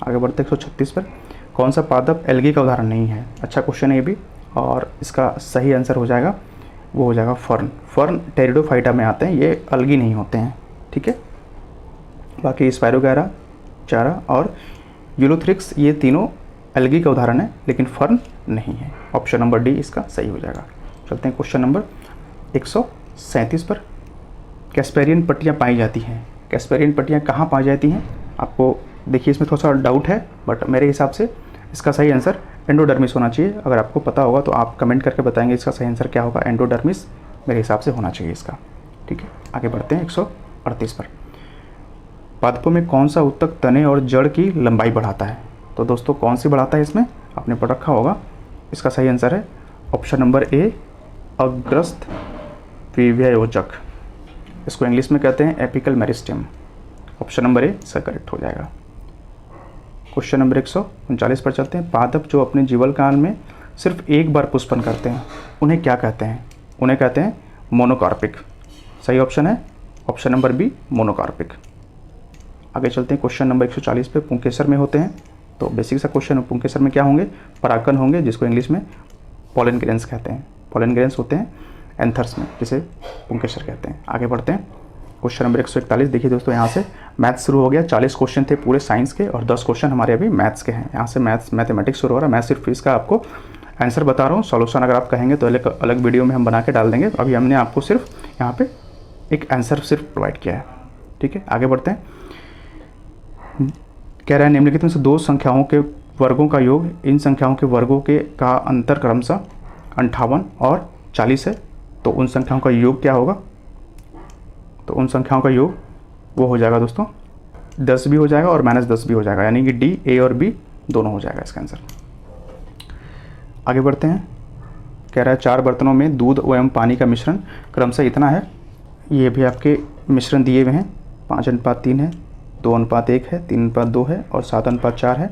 आगे बढ़ते 136 पर। कौन सा पादप एल्गी का उदाहरण नहीं है? अच्छा क्वेश्चन है ये भी, और इसका सही आंसर हो जाएगा, वो हो जाएगा फर्न। फर्न टेरिडोफाइटा में आते हैं, ये अलगी नहीं होते हैं, ठीक है। बाकी स्पायरोगैरा, चारा और यूलोथ्रिक्स ये तीनों एल्गी का उदाहरण है, लेकिन फर्न नहीं है। ऑप्शन नंबर डी इसका सही हो जाएगा। चलते हैं क्वेश्चन नंबर 137 पर। कैस्पेरियन पट्टियाँ पाई जाती हैं। कैस्पेरियन पट्टियाँ कहाँ पाई जाती हैं? आपको देखिए इसमें थोड़ा सा डाउट है, बट मेरे हिसाब से इसका सही आंसर एंडोडर्मिस होना चाहिए। अगर आपको पता होगा तो आप कमेंट करके बताएंगे इसका सही आंसर क्या होगा। एंडोडर्मिस मेरे हिसाब से होना चाहिए इसका, ठीक है। आगे बढ़ते हैं 138 पर। पादपों में कौन सा ऊतक तने और जड़ की लंबाई बढ़ाता है? तो दोस्तों कौन सी बढ़ाता है इसमें? आपने पढ़ रखा होगा। इसका सही आंसर है ऑप्शन नंबर ए, अग्रस्थ विभेयोजक। इसको इंग्लिश में कहते हैं apical meristem. Option number A इसका करेक्ट हो जाएगा। क्वेश्चन नंबर 139 पर चलते हैं। पादप जो अपने जीवन काल में सिर्फ एक बार पुष्पन करते हैं, उन्हें क्या कहते हैं? उन्हें कहते हैं मोनोकार्पिक। सही ऑप्शन है ऑप्शन नंबर बी, मोनोकार्पिक। आगे चलते हैं क्वेश्चन नंबर 140 पे। पुंकेसर में होते हैं, तो बेसिक सा क्वेश्चन है। पुंकेसर में क्या होंगे? परागकण होंगे, जिसको इंग्लिश में पॉलन ग्रेन्स कहते हैं। पॉलन ग्रेन्स होते हैं एंथर्स में, जिसे पुंकेसर कहते हैं। आगे बढ़ते हैं क्वेश्चन नंबर 141। देखिए दोस्तों, यहाँ से मैथ्स शुरू हो गया। 40 क्वेश्चन थे पूरे साइंस के और 10 क्वेश्चन हमारे अभी मैथ्स के हैं। यहाँ से मैथमेटिक्स शुरू हो रहा है। मैं सिर्फ इसका आपको आंसर बता रहा हूँ। सॉल्यूशन अगर आप कहेंगे तो अलग वीडियो में हम बना के डाल देंगे। अभी हमने आपको सिर्फ यहाँ पे एक आंसर सिर्फ प्रोवाइड किया है, ठीक है। आगे बढ़ते हैं। कह रहा है निम्नलिखित में से दो संख्याओं के वर्गों का योग, इन संख्याओं के वर्गों के का अंतर क्रमशः 58 और 40 है, तो उन संख्याओं का योग क्या होगा? तो उन संख्याओं का योग वो हो जाएगा दोस्तों 10 भी हो जाएगा और -10 भी हो जाएगा, यानी कि डी, ए और बी दोनों हो जाएगा इसका आंसर। आगे बढ़ते हैं। कह रहा है 4 बर्तनों में दूध एवं पानी का मिश्रण क्रमशः इतना है। ये भी आपके मिश्रण दिए हुए हैं। 5:3 है, 2:1 है, 3:2 है और 7:4 है।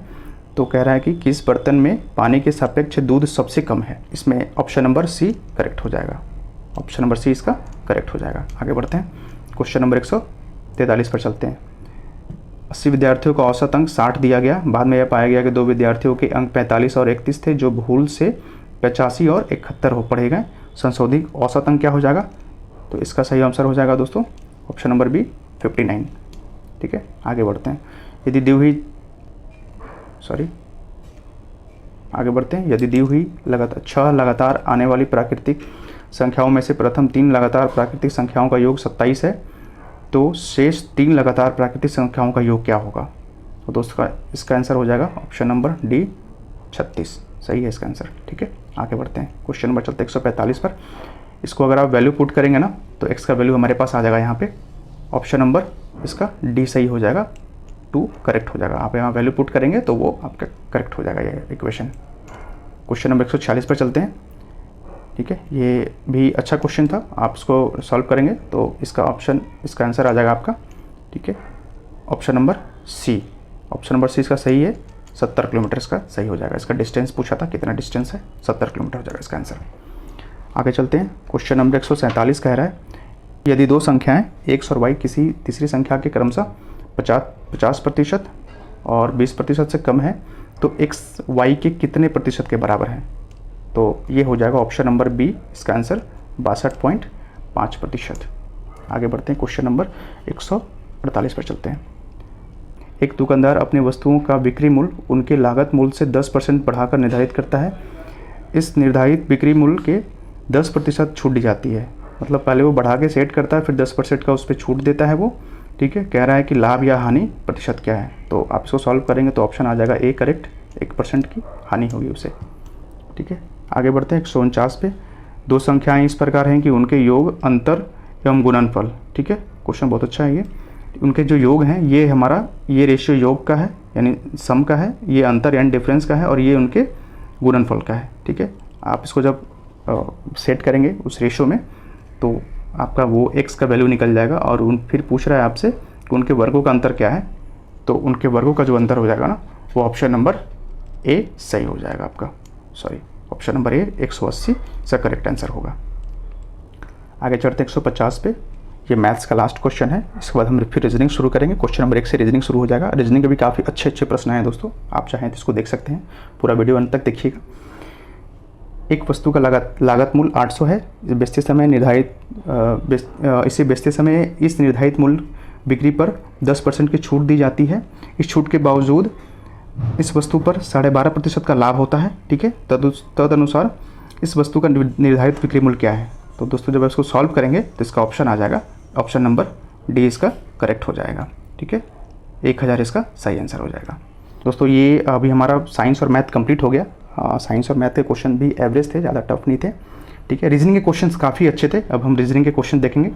तो कह रहा है कि किस बर्तन में पानी के सापेक्ष दूध सबसे कम है? इसमें ऑप्शन नंबर सी करेक्ट हो जाएगा। ऑप्शन नंबर सी इसका करेक्ट हो जाएगा। आगे बढ़ते हैं क्वेश्चन नंबर 143 पर चलते हैं। 80 विद्यार्थियों का औसत अंक 60 दिया गया। बाद में यह पाया गया कि 2 विद्यार्थियों के अंक 45 और 31 थे, जो भूल से 85 और 71 हो पढ़े गए। संशोधित औसत अंक क्या हो जाएगा? तो इसका सही आंसर हो जाएगा दोस्तों ऑप्शन नंबर बी, 59, ठीक है। आगे बढ़ते हैं। यदि दी हुई आगे बढ़ते हैं। यदि दी हुई छह लगातार आने वाली प्राकृतिक संख्याओं में से प्रथम 3 लगातार प्राकृतिक संख्याओं का योग 27 है, तो शेष 3 लगातार प्राकृतिक संख्याओं का योग क्या होगा? तो दोस्तों इसका आंसर हो जाएगा ऑप्शन नंबर डी, 36। सही है इसका आंसर, ठीक है। आगे बढ़ते हैं। क्वेश्चन नंबर चलते 145 पर। इसको अगर आप वैल्यू पुट करेंगे ना, तो एक्स का वैल्यू हमारे पास आ जाएगा यहाँ पे। ऑप्शन नंबर इसका डी सही हो जाएगा, 2 करेक्ट हो जाएगा। आप यहाँ वैल्यू पुट करेंगे तो वो आपका करेक्ट हो जाएगा ये इक्वेशन। क्वेश्चन नंबर 146 पर चलते हैं, ठीक है। ये भी अच्छा क्वेश्चन था, आप इसको सॉल्व करेंगे तो इसका आंसर आ जाएगा आपका, ठीक है। Option number C, option number C इसका सही है। 70 किलोमीटर इसका सही हो जाएगा। इसका डिस्टेंस पूछा था, कितना डिस्टेंस है? 70 किलोमीटर हो जाएगा इसका आंसर। आगे चलते हैं। क्वेश्चन नंबर 147 कह रहा है यदि दो संख्याएं x और y किसी तीसरी संख्या के क्रमशः 50% और 20% से कम है, तो x y के कितने प्रतिशत के बराबर है? तो ये हो जाएगा ऑप्शन नंबर बी, इसका आंसर 62.5%। आगे बढ़ते हैं। क्वेश्चन नंबर 148 पर चलते हैं। एक दुकानदार अपनी वस्तुओं का बिक्री मूल्य उनके लागत मूल्य से 10% बढ़ाकर निर्धारित करता है। इस निर्धारित बिक्री मूल्य के 10% छूट दी जाती है। मतलब पहले वो बढ़ा के सेट करता है, फिर 10% का उस पर छूट देता है वो, ठीक है। कह रहा है कि लाभ या हानि प्रतिशत क्या है? तो आप इसको सॉल्व करेंगे तो ऑप्शन आ जाएगा ए करेक्ट, 1% की हानि होगी उसे, ठीक है। आगे बढ़ते हैं 149 पे। दो संख्याएं इस प्रकार हैं कि उनके योग, अंतर एवं गुणनफल, ठीक है। क्वेश्चन बहुत अच्छा है ये। उनके जो योग हैं, ये रेशियो योग का है यानी सम का है, ये अंतर यानी डिफरेंस का है, और ये उनके गुणनफल का है, ठीक है। आप इसको जब सेट करेंगे उस रेशियो में तो आपका वो x का वैल्यू निकल जाएगा। और फिर पूछ रहा है आपसे कि उनके वर्गों का अंतर क्या है, तो उनके वर्गों का जो अंतर हो जाएगा ना, वो ऑप्शन नंबर ए सही हो जाएगा आपका। ऑप्शन नंबर ए 180 इसका करेक्ट आंसर होगा। आगे चढ़ते 150 पे। ये मैथ्स का लास्ट क्वेश्चन है। इसके बाद हम फिर रीजनिंग शुरू करेंगे। क्वेश्चन नंबर 1 से रीजनिंग शुरू हो जाएगा। रीजनिंग के भी काफ़ी अच्छे अच्छे प्रश्न हैं दोस्तों, आप चाहें तो इसको देख सकते हैं। पूरा वीडियो अंत तक देखिएगा। एक वस्तु का लागत मूल्य 800 है। बेचते समय इसे बेचते समय इस निर्धारित मूल्य बिक्री पर 10% की छूट दी जाती है। इस छूट के बावजूद इस वस्तु पर 12.5% का लाभ होता है। ठीक है, तदनुसार इस वस्तु का निर्धारित बिक्री मूल्य क्या है। तो दोस्तों जब इसको सॉल्व करेंगे तो इसका ऑप्शन आ जाएगा, ऑप्शन नंबर डी इसका करेक्ट हो जाएगा। ठीक है, 1000 इसका सही आंसर हो जाएगा। दोस्तों ये अभी हमारा साइंस और मैथ कंप्लीट हो गया। साइंस और मैथ के क्वेश्चन भी एवरेज थे, ज़्यादा टफ नहीं थे। ठीक है, रीजनिंग के क्वेश्चंस काफ़ी अच्छे थे। अब हम रीजनिंग के क्वेश्चन देखेंगे।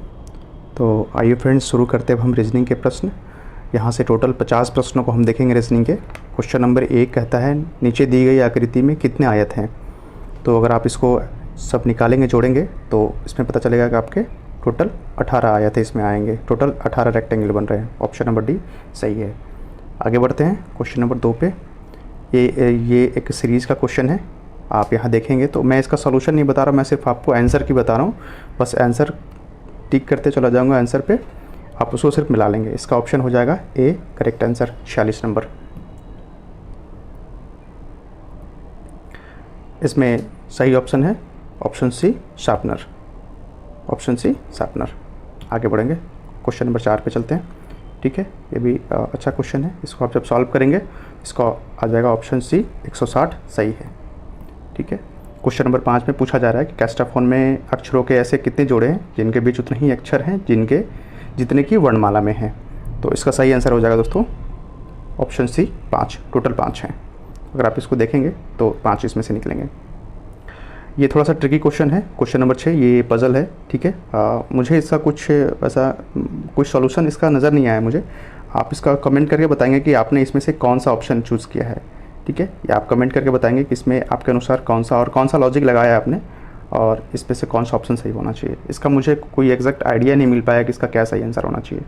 तो आइए फ्रेंड्स शुरू करते हैं अब हम रीजनिंग के प्रश्न। यहाँ से टोटल 50 प्रश्नों को हम देखेंगे रीजनिंग के। क्वेश्चन नंबर 1 कहता है नीचे दी गई आकृति में कितने आयत हैं। तो अगर आप इसको सब निकालेंगे जोड़ेंगे तो इसमें पता चलेगा कि आपके टोटल 18 आयत है, इसमें आएंगे। टोटल 18 रेक्टेंगल बन रहे हैं। ऑप्शन नंबर डी सही है। आगे बढ़ते हैं क्वेश्चन नंबर 2 पे। ये एक सीरीज़ का क्वेश्चन है। आप यहाँ देखेंगे तो मैं इसका सॉल्यूशन नहीं बता रहा, मैं सिर्फ आपको आंसर की बता रहा हूँ। बस आंसर टिक करते चला जाऊँगा आंसर पे, आप उसको सिर्फ मिला लेंगे। इसका ऑप्शन हो जाएगा ए करेक्ट आंसर, 46 नंबर। इसमें सही ऑप्शन है option C sharpener, option C sharpener. आगे बढ़ेंगे क्वेश्चन नंबर 4 पे चलते हैं। ठीक है, ये भी अच्छा क्वेश्चन है। इसको आप जब सॉल्व करेंगे इसका आ जाएगा ऑप्शन सी 160 सही है। ठीक है, क्वेश्चन नंबर 5 में पूछा जा रहा है कि कैस्टाफोन में अक्षरों के ऐसे कितने जोड़े हैं जिनके बीच उतने ही अक्षर हैं जितने की वर्णमाला में हैं। तो इसका सही आंसर हो जाएगा दोस्तों ऑप्शन सी 5। टोटल 5 हैं। अगर आप इसको देखेंगे तो 5 इसमें से निकलेंगे। ये थोड़ा सा ट्रिकी क्वेश्चन है। क्वेश्चन नंबर 6 ये पज़ल है। ठीक है, मुझे इसका कुछ सॉल्यूशन इसका नज़र नहीं आया मुझे। आप इसका कमेंट करके बताएंगे कि आपने इसमें से कौन सा ऑप्शन चूज़ किया है। ठीक है, या आप कमेंट करके बताएंगे कि इसमें आपके अनुसार कौन सा लॉजिक लगाया है आपने और इसमें से कौन सा ऑप्शन सही होना चाहिए। इसका मुझे कोई एग्जैक्ट आइडिया नहीं मिल पाया कि इसका क्या सही आंसर होना चाहिए।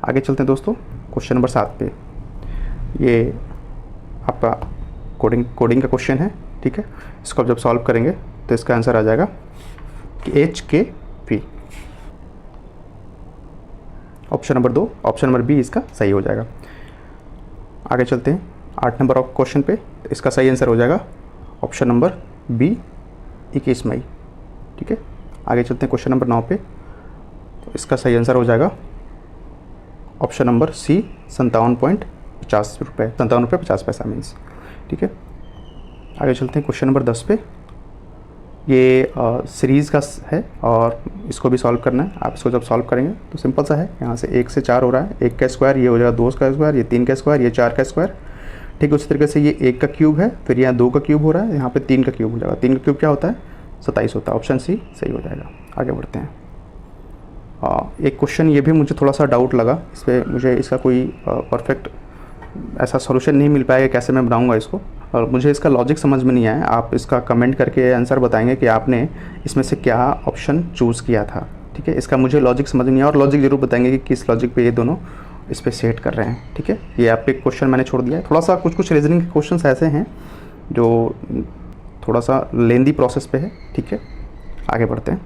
आगे चलते हैं दोस्तों क्वेश्चन नंबर 7 पे। ये आपका कोडिंग का क्वेश्चन है। ठीक है, इसको आप जब सॉल्व करेंगे तो इसका आंसर आ जाएगा कि HKP। Option number 2, option number B इसका सही हो जाएगा। आगे चलते हैं 8 नंबर ऑफ क्वेश्चन पे। इसका सही आंसर हो जाएगा ऑप्शन नंबर बी 21 मई। ठीक है, आगे चलते हैं क्वेश्चन नंबर 9 पे। तो इसका सही आंसर हो जाएगा ऑप्शन नंबर सी 57.50 रुपये, 57 रुपये 50 पैसा मीन्स। ठीक है, आगे चलते हैं क्वेश्चन नंबर 10 पे। ये सीरीज़ का है और इसको भी सॉल्व करना है। आप इसको जब सॉल्व करेंगे तो सिंपल सा है। यहाँ से 1 से 4 हो रहा है, 1 का स्क्वायर, ये हो जाएगा 2 का स्क्वायर, ये 3 का स्क्वायर, ये 4 का स्क्वायर। ठीक है, उसी तरीके से ये 1 का क्यूब है, फिर यहाँ 2 का क्यूब हो रहा है, यहाँ पे 3 का क्यूब हो जाएगा। 3 का क्यूब क्या होता है 27 होता है। ऑप्शन सी सही हो जाएगा। आगे बढ़ते हैं। एक क्वेश्चन ये भी मुझे थोड़ा सा डाउट लगा, इस पर मुझे इसका कोई परफेक्ट ऐसा सॉल्यूशन नहीं मिल पाया कैसे मैं बनाऊंगा इसको, और मुझे इसका लॉजिक समझ में नहीं आया। आप इसका कमेंट करके आंसर बताएंगे कि आपने इसमें से क्या ऑप्शन चूज़ किया था। ठीक है, इसका मुझे लॉजिक समझ में नहीं आया, और लॉजिक ज़रूर बताएंगे कि किस लॉजिक पे ये दोनों इस पर सेट कर रहे हैं। ठीक है, ये आप पे क्वेश्चन मैंने छोड़ दिया है। थोड़ा सा कुछ रीजनिंग के क्वेश्चन ऐसे हैं जो थोड़ा सा लेंदी प्रोसेस पे है। ठीक है, आगे बढ़ते हैं।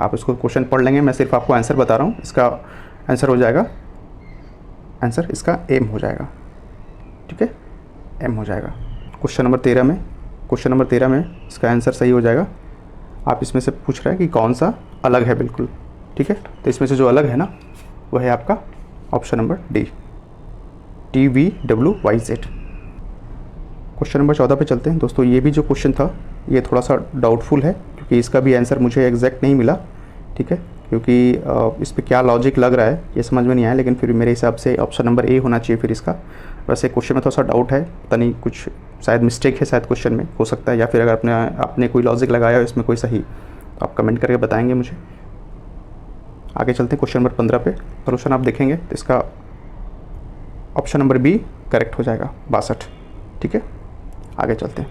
आप इसको क्वेश्चन पढ़ लेंगे, मैं सिर्फ आपको आंसर बता रहा हूँ। इसका आंसर हो जाएगा, आंसर इसका एम हो जाएगा। ठीक है, एम हो जाएगा। क्वेश्चन नंबर 13 में इसका आंसर सही हो जाएगा। आप इसमें से पूछ रहे हैं कि कौन सा अलग है बिल्कुल। ठीक है, तो इसमें से जो अलग है ना वो है आपका option number D, TVWYZ। Question number 14 पे चलते हैं दोस्तों। ये भी जो क्वेश्चन था ये थोड़ा सा डाउटफुल है क्योंकि इसका भी आंसर मुझे एग्जैक्ट नहीं मिला। ठीक है, क्योंकि इस पर क्या लॉजिक लग रहा है ये समझ में नहीं आया, लेकिन फिर मेरे हिसाब से ऑप्शन नंबर ए होना चाहिए फिर इसका। वैसे क्वेश्चन में थोड़ा सा डाउट है, पता नहीं कुछ शायद मिस्टेक है शायद क्वेश्चन में, हो सकता है, या फिर अगर आपने कोई लॉजिक लगाया हो इसमें कोई सही, तो आप कमेंट करके बताएंगे मुझे। आगे चलते हैं क्वेश्चन नंबर 15 पे। सॉल्यूशन आप देखेंगे तो इसका ऑप्शन नंबर बी करेक्ट हो जाएगा, 62। ठीक है, आगे चलते हैं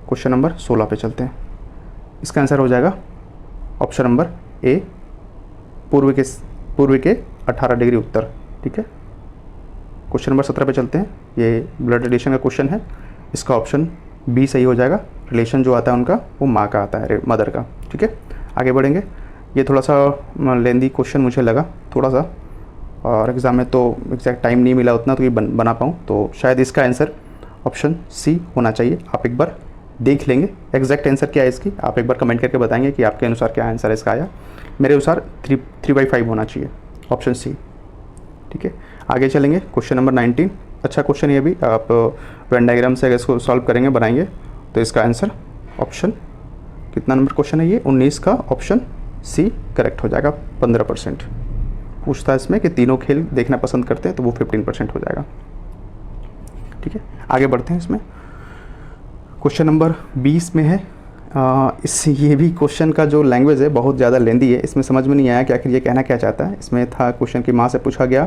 क्वेश्चन नंबर 16 पे चलते हैं। इसका आंसर हो जाएगा ऑप्शन नंबर ए, पूर्व के 18 डिग्री उत्तर। ठीक है, क्वेश्चन नंबर 17 पे चलते हैं। ये ब्लड रिलेशन का क्वेश्चन है। इसका ऑप्शन बी सही हो जाएगा। रिलेशन जो आता है उनका वो माँ का आता है, मदर का। ठीक है, आगे बढ़ेंगे। ये थोड़ा सा लेंदी क्वेश्चन मुझे लगा थोड़ा सा, और एग्ज़ाम में तो एग्जैक्ट टाइम नहीं मिला उतना तो ये बना पाऊँ, तो शायद इसका आंसर ऑप्शन सी होना चाहिए। आप एक बार देख लेंगे एग्जैक्ट आंसर क्या है इसकी, आप एक बार कमेंट करके बताएंगे कि आपके अनुसार क्या आंसर इसका आया। मेरे अनुसार 3/5 होना चाहिए, ऑप्शन सी। ठीक है, आगे चलेंगे क्वेश्चन नंबर 19। अच्छा क्वेश्चन ये भी, आप वेन डायग्राम से अगर इसको सॉल्व करेंगे बनाएंगे तो इसका आंसर ऑप्शन, कितना नंबर क्वेश्चन है ये, 19 का ऑप्शन सी करेक्ट हो जाएगा। 15% पूछता है इसमें कि तीनों खेल देखना पसंद करते हैं, तो वो 15% हो जाएगा। ठीक है, आगे बढ़ते हैं। इसमें क्वेश्चन नंबर 20 में है, ये भी क्वेश्चन का जो लैंग्वेज है बहुत ज़्यादा लेंदी है, इसमें समझ में नहीं आया कि आखिर ये कहना क्या चाहता है। इसमें था क्वेश्चन की माँ से पूछा गया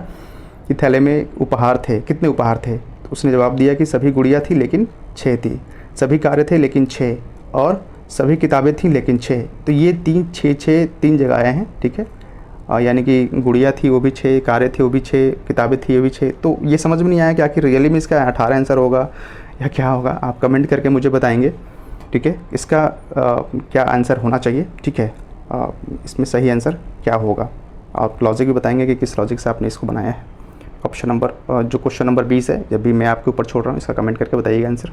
कि थैले में उपहार थे, कितने उपहार थे, तो उसने जवाब दिया कि सभी गुड़िया थी लेकिन 6 थी, सभी कारें थे लेकिन 6, और सभी किताबें थी लेकिन 6। तो ये 3 जगह आए हैं। ठीक है, यानी कि गुड़िया थी वो भी 6, कारें थी वो भी 6, किताबें थी वो भी 6। तो ये समझ में नहीं आया कि आखिर रियली में इसका 18 आंसर होगा या क्या होगा। आप कमेंट करके मुझे बताएंगे। ठीक है, इसका क्या आंसर होना चाहिए। ठीक है, इसमें सही आंसर क्या होगा, आप लॉजिक भी बताएंगे कि किस लॉजिक से आपने इसको बनाया है। ऑप्शन नंबर जो क्वेश्चन नंबर 20 है, जब भी मैं आपके ऊपर छोड़ रहा हूँ, इसका कमेंट करके बताइएगा आंसर।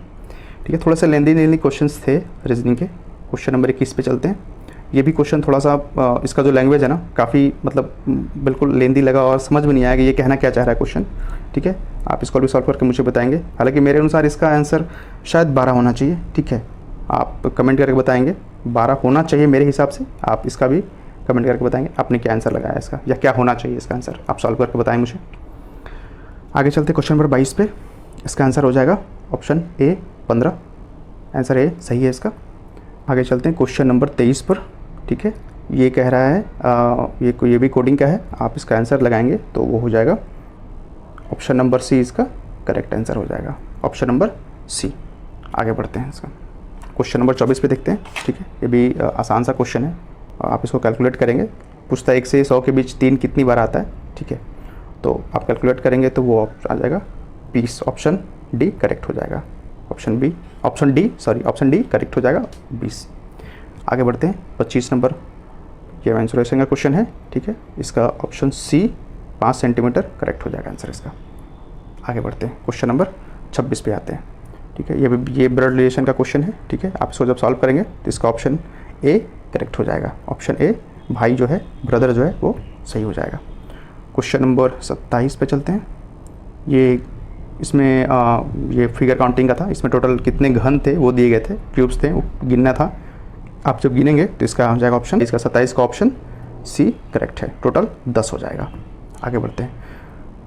ठीक है, थोड़ा सा लेंदी क्वेश्चंस थे रीजनिंग के। क्वेश्चन नंबर 21 पे चलते हैं। ये भी क्वेश्चन थोड़ा सा इसका जो लैंग्वेज है ना काफ़ी मतलब बिल्कुल लेंदी लगा और समझ में नहीं आया कि ये कहना क्या चाह रहा है क्वेश्चन। ठीक है, आप इसको भी सॉल्व करके मुझे बताएंगे। हालांकि मेरे अनुसार इसका आंसर शायद 12 होना चाहिए। ठीक है, आप कमेंट करके बताएंगे 12 होना चाहिए मेरे हिसाब से। आप इसका भी कमेंट करके बताएंगे आपने क्या आंसर लगाया इसका, या क्या होना चाहिए इसका आंसर, आप सॉल्व करके बताएं मुझे। आगे चलते क्वेश्चन नंबर 22 पे। इसका आंसर हो जाएगा ऑप्शन ए 15, आंसर ए सही है इसका। आगे चलते हैं क्वेश्चन नंबर 23 पर। ठीक है, ये कह रहा है ये भी कोडिंग का है, आप इसका आंसर लगाएंगे तो वो हो जाएगा ऑप्शन नंबर सी, इसका करेक्ट आंसर हो जाएगा ऑप्शन नंबर सी। आगे बढ़ते हैं इसका क्वेश्चन नंबर 24 पे देखते हैं। ठीक है, ये भी आसान सा क्वेश्चन है, आप इसको कैलकुलेट करेंगे। पूछता है 1 से 100 के बीच 3 कितनी बार आता है। ठीक है, तो आप कैलकुलेट करेंगे तो वो आ जाएगा 20, ऑप्शन डी करेक्ट हो जाएगा। ऑप्शन डी करेक्ट हो जाएगा 20। आगे बढ़ते हैं 25 नंबर, ये मेंसुरेशन का क्वेश्चन है। ठीक है, इसका ऑप्शन सी 5 सेंटीमीटर करेक्ट हो जाएगा आंसर इसका। आगे बढ़ते हैं क्वेश्चन नंबर 26 पे आते हैं। ठीक है, ये ब्लड रिलेशन का क्वेश्चन है। ठीक है, आप इसको जब सॉल्व करेंगे तो इसका ऑप्शन ए करेक्ट हो जाएगा। ऑप्शन ए, भाई जो है, ब्रदर जो है वो सही हो जाएगा। क्वेश्चन नंबर 27 पे चलते हैं। इसमें ये फिगर काउंटिंग का था, इसमें टोटल कितने घन थे वो दिए गए थे, क्यूब्स थे, वो गिनना था। आप जब गिनेंगे तो इसका हो जाएगा ऑप्शन, इसका 27 का ऑप्शन सी करेक्ट है, टोटल 10 हो जाएगा। आगे बढ़ते हैं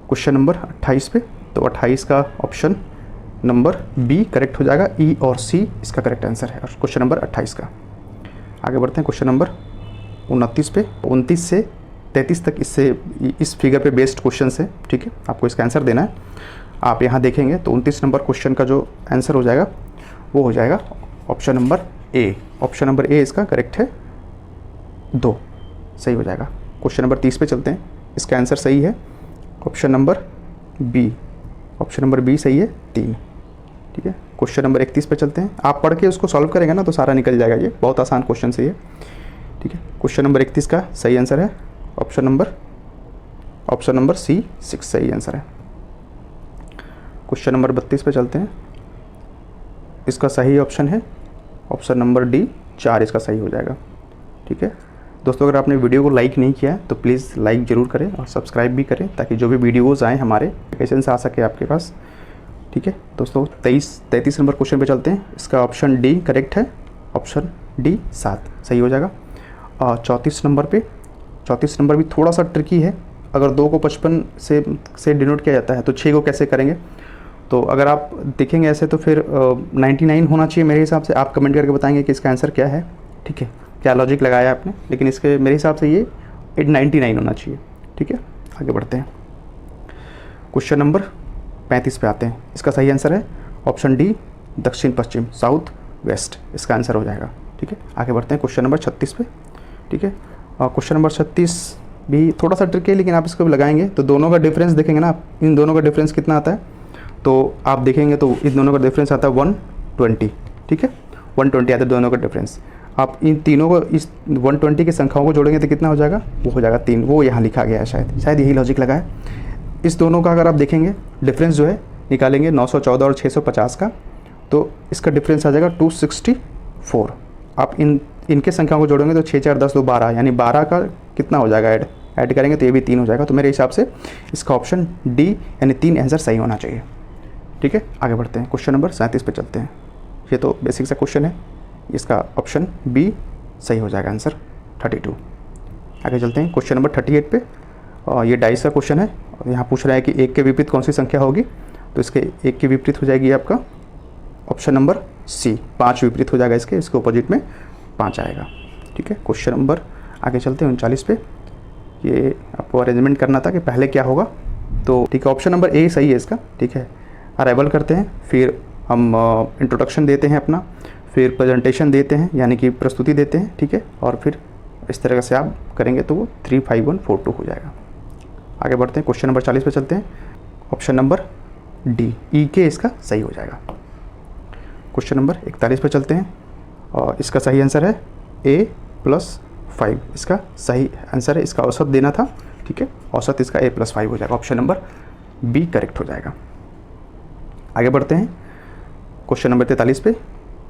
क्वेश्चन नंबर 28 पे। तो 28 का ऑप्शन नंबर बी करेक्ट हो जाएगा, ई और सी इसका करेक्ट आंसर है, और क्वेश्चन नंबर 28 का। आगे बढ़ते हैं क्वेश्चन नंबर 29 पे। 29 से 33 तक इस फिगर पे बेस्ड क्वेश्चन है। ठीक है, आपको इसका आंसर देना है। आप यहाँ देखेंगे तो 29 नंबर क्वेश्चन का जो आंसर हो जाएगा वो हो जाएगा option number A. Option number A इसका करेक्ट है, 2 सही हो जाएगा। क्वेश्चन नंबर 30 पे चलते हैं, इसका आंसर सही है option number B. Option number B सही है, 3। ठीक है, क्वेश्चन नंबर 31 पे चलते हैं। आप पढ़ के उसको सॉल्व करेंगे ना तो सारा निकल जाएगा, ये बहुत आसान क्वेश्चन से ये। ठीक है, क्वेश्चन नंबर 31 का सही आंसर है ऑप्शन नंबर सी 6 सही आंसर है। क्वेश्चन नंबर 32 पे चलते हैं, इसका सही ऑप्शन है ऑप्शन नंबर डी 4 इसका सही हो जाएगा। ठीक है दोस्तों, अगर आपने वीडियो को लाइक नहीं किया तो प्लीज़ लाइक ज़रूर करें और सब्सक्राइब भी करें, ताकि जो भी वीडियोज़ आएँ हमारे नोटिफिकेशन से आ सके आपके पास। ठीक है दोस्तों, 33 नंबर क्वेश्चन पे चलते हैं। इसका ऑप्शन डी करेक्ट है, ऑप्शन डी 7 सही हो जाएगा। और 34 नंबर भी थोड़ा सा ट्रिकी है। अगर 2 को 55 से डिनोट किया जाता है तो 6 को कैसे करेंगे, तो अगर आप देखेंगे ऐसे तो फिर 99 होना चाहिए मेरे हिसाब से। आप कमेंट करके बताएंगे कि इसका आंसर क्या है। ठीक है, क्या लॉजिक लगाया आपने, लेकिन इसके मेरे हिसाब से ये 99 होना चाहिए। ठीक है, आगे बढ़ते हैं क्वेश्चन नंबर 35 पे आते हैं। इसका सही आंसर है ऑप्शन डी दक्षिण पश्चिम, साउथ वेस्ट इसका आंसर हो जाएगा। ठीक है, आगे बढ़ते हैं क्वेश्चन नंबर 36 पे। ठीक है, क्वेश्चन नंबर 36 भी थोड़ा सा ट्रिकी है, लेकिन आप इसको भी लगाएंगे तो दोनों का डिफरेंस देखेंगे ना आप, इन दोनों का डिफरेंस कितना आता है, तो आप देखेंगे तो इन दोनों का डिफरेंस आता है 120। ठीक है, 120 आता है दोनों का डिफरेंस। आप इन तीनों को, इस 120 की संख्याओं को जोड़ेंगे तो कितना हो जाएगा, वो हो जाएगा 3। वो यहाँ लिखा गया है, शायद यही लॉजिक लगा है। इस दोनों का अगर आप देखेंगे डिफरेंस जो है निकालेंगे 914 और 650 का, तो इसका डिफरेंस आ जाएगा 264। आप इनके संख्याओं को जोड़ेंगे तो 6 4 10 2 12, यानी 12 का कितना हो जाएगा, ऐड करेंगे तो ये भी 3 हो जाएगा। तो मेरे हिसाब से इसका ऑप्शन डी यानी 3 आंसर सही होना चाहिए। ठीक है, आगे बढ़ते हैं, क्वेश्चन नंबर 37 पे चलते हैं। ये तो बेसिक सा क्वेश्चन है, इसका ऑप्शन बी सही हो जाएगा आंसर 32। आगे चलते हैं क्वेश्चन नंबर 38 पे। और ये डाइस का क्वेश्चन है, और यहाँ पूछ रहा है कि 1 के विपरीत कौन सी संख्या होगी, तो इसके 1 के विपरीत हो जाएगी आपका ऑप्शन नंबर सी, 5 विपरीत हो जाएगा इसके ऑपोजिट में 5 आएगा। ठीक है, क्वेश्चन नंबर आगे चलते हैं 39 पे। ये आपको अरेंजमेंट करना था कि पहले क्या होगा, तो ठीक है, ऑप्शन नंबर ए सही है इसका। ठीक है, अराइवल करते हैं, फिर हम इंट्रोडक्शन देते हैं अपना, फिर प्रेजेंटेशन देते हैं यानी कि प्रस्तुति देते हैं। ठीक है, और फिर इस तरह से आप करेंगे तो वो 35142 हो जाएगा। आगे बढ़ते हैं, क्वेश्चन नंबर 40 पे चलते हैं। ऑप्शन नंबर डी ई के इसका सही हो जाएगा। क्वेश्चन नंबर 41 पे चलते हैं, और इसका सही आंसर है A+5, इसका सही आंसर है। इसका औसत देना था। ठीक है, औसत इसका A+5 हो जाएगा, ऑप्शन नंबर बी करेक्ट हो जाएगा। आगे बढ़ते हैं, क्वेश्चन नंबर 43 पे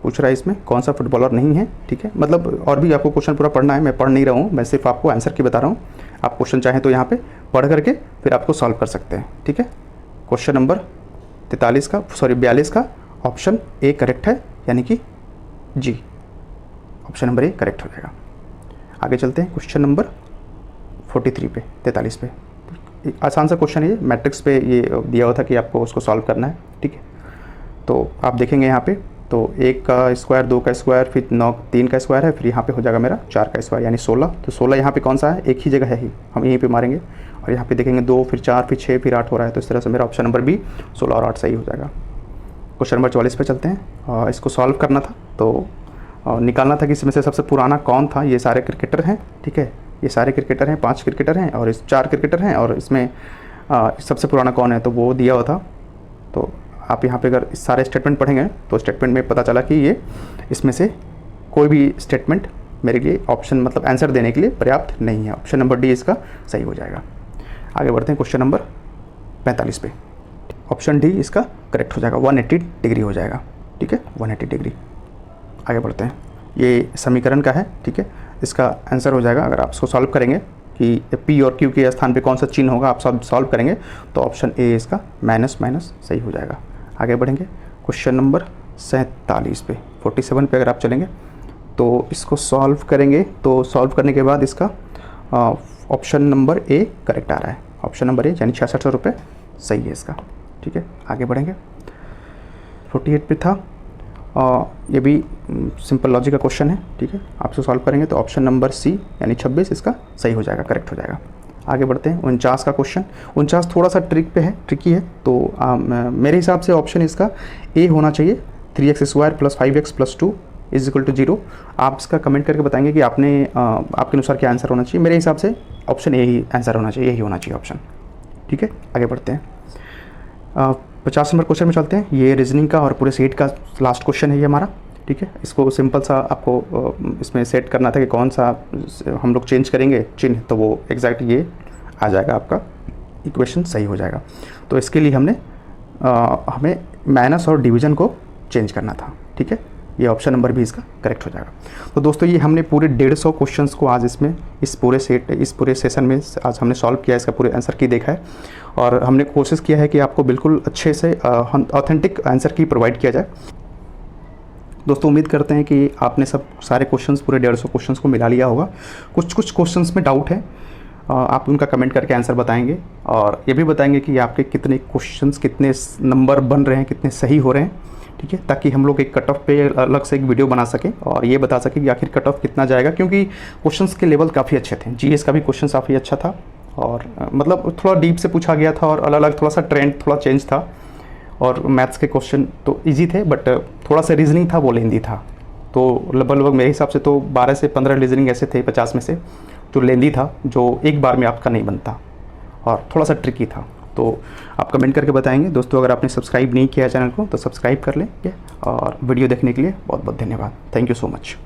पूछ रहा है इसमें कौन सा फुटबॉलर नहीं है। ठीक है, मतलब और भी आपको क्वेश्चन पूरा पढ़ना है, मैं पढ़ नहीं रहा हूँ, मैं सिर्फ आपको आंसर की बता रहा हूँ। आप क्वेश्चन चाहें तो यहाँ पे पढ़ करके फिर आपको सॉल्व कर सकते हैं। ठीक है, क्वेश्चन नंबर 42 का ऑप्शन ए करेक्ट है, यानी कि जी, ऑप्शन नंबर ए करेक्ट हो जाएगा। आगे चलते हैं, क्वेश्चन नंबर 43 पे, 43 पे। आसान सा क्वेश्चन है ये, मैट्रिक्स पे ये दिया हुआ था कि आपको उसको सॉल्व करना है। ठीक है, तो आप देखेंगे यहाँ पे, तो 1 का स्क्वायर, 2 का स्क्वायर, फिर 3 का स्क्वायर है, फिर यहाँ पे हो जाएगा मेरा 4 का स्क्वायर यानी 16। तो 16 यहाँ पे कौन सा है, एक ही जगह है ही, हम यहीं पे मारेंगे। और यहाँ पे देखेंगे 2, फिर 4, फिर 6, फिर 8 हो रहा है। तो इस तरह से मेरा ऑप्शन नंबर बी 16 और 8 सही हो जाएगा। क्वेश्चन नंबर 44 पे चलते हैं। इसको सॉल्व करना था, तो निकालना था कि इसमें से सबसे पुराना कौन था। ये सारे क्रिकेटर हैं। ठीक है, ये सारे क्रिकेटर हैं, 5 क्रिकेटर हैं और इस 4 क्रिकेटर हैं, और इसमें सबसे पुराना कौन है, तो वो दिया हुआ था। तो आप यहाँ पे अगर इस सारे स्टेटमेंट पढ़ेंगे तो स्टेटमेंट में पता चला कि ये इसमें से कोई भी स्टेटमेंट मेरे लिए ऑप्शन मतलब आंसर देने के लिए पर्याप्त नहीं है। ऑप्शन नंबर डी इसका सही हो जाएगा। आगे बढ़ते हैं, क्वेश्चन नंबर 45 पे। ऑप्शन डी इसका करेक्ट हो जाएगा, 180 डिग्री हो जाएगा। ठीक है, 180 डिग्री। आगे बढ़ते हैं, ये समीकरण का है। ठीक है, इसका आंसर हो जाएगा, अगर आप इसको सॉल्व करेंगे कि पी और क्यू के स्थान पे कौन सा चिन्ह होगा, आप सब सॉल्व करेंगे तो ऑप्शन ए इसका माइनस सही हो जाएगा। आगे बढ़ेंगे, क्वेश्चन नंबर 47 पे, 47 पे अगर आप चलेंगे तो इसको सॉल्व करेंगे, तो सॉल्व करने के बाद इसका ऑप्शन नंबर ए करेक्ट आ रहा है। ऑप्शन नंबर ए यानी 6600 रुपये सही है इसका। ठीक है, आगे बढ़ेंगे, 48 पे था, ये भी सिंपल लॉजिक का क्वेश्चन है। ठीक है, आप इसको सॉल्व करेंगे तो ऑप्शन नंबर सी यानी 26 इसका सही हो जाएगा, करेक्ट हो जाएगा। आगे बढ़ते हैं, 49 का क्वेश्चन। 49 थोड़ा सा ट्रिकी है, तो मेरे हिसाब से ऑप्शन इसका ए होना चाहिए, 3x² + 5x + 2 = 0। आप इसका कमेंट करके बताएंगे कि आपने आपके अनुसार क्या आंसर होना चाहिए। मेरे हिसाब से ऑप्शन ए ही आंसर होना चाहिए, यही होना चाहिए ऑप्शन। ठीक है, आगे बढ़ते हैं, 50 नंबर क्वेश्चन में चलते हैं। ये रीजनिंग का और पूरे सेट का लास्ट क्वेश्चन है ये हमारा। ठीक है, इसको सिंपल सा आपको इसमें सेट करना था कि कौन सा हम लोग चेंज करेंगे चिन्ह, तो वो एग्जैक्ट ये आ जाएगा, आपका इक्वेशन सही हो जाएगा। तो इसके लिए हमें माइनस और डिवीज़न को चेंज करना था। ठीक है, ये ऑप्शन नंबर भी इसका करेक्ट हो जाएगा। तो दोस्तों ये हमने पूरे 150 क्वेश्चंस को आज इस पूरे सेशन में आज हमने सॉल्व किया, इसका पूरे आंसर की देखा है, और हमने कोशिश किया है कि आपको बिल्कुल अच्छे से ऑथेंटिक आंसर की प्रोवाइड किया जाए। दोस्तों उम्मीद करते हैं कि आपने सारे क्वेश्चंस पूरे 150 क्वेश्चंस को मिला लिया होगा। कुछ क्वेश्चंस में डाउट है, आप उनका कमेंट करके आंसर बताएंगे, और ये भी बताएंगे कि आपके कितने क्वेश्चंस, कितने नंबर बन रहे हैं, कितने सही हो रहे हैं। ठीक है, ताकि हम लोग एक कट ऑफ पे अलग से एक वीडियो बना सकें और ये बता सकें कि आखिर कट ऑफ कितना जाएगा, क्योंकि क्वेश्चंस के लेवल काफ़ी अच्छे थे। जीएस का भी क्वेश्चन काफ़ी अच्छा था, और मतलब थोड़ा डीप से पूछा गया था, और अलग अलग थोड़ा सा ट्रेंड थोड़ा चेंज था, और मैथ्स के क्वेश्चन तो इजी थे, बट थोड़ा सा रीजनिंग था वो लेंदी था। तो लगभग मेरे हिसाब से तो 12 से 15 रीजनिंग ऐसे थे 50 में से जो लेंदी था, जो एक बार में आपका नहीं बनता, और थोड़ा सा ट्रिकी था। तो आप कमेंट करके बताएंगे। दोस्तों अगर आपने सब्सक्राइब नहीं किया चैनल को तो सब्सक्राइब कर लें, और वीडियो देखने के लिए बहुत बहुत धन्यवाद। Thank you so much.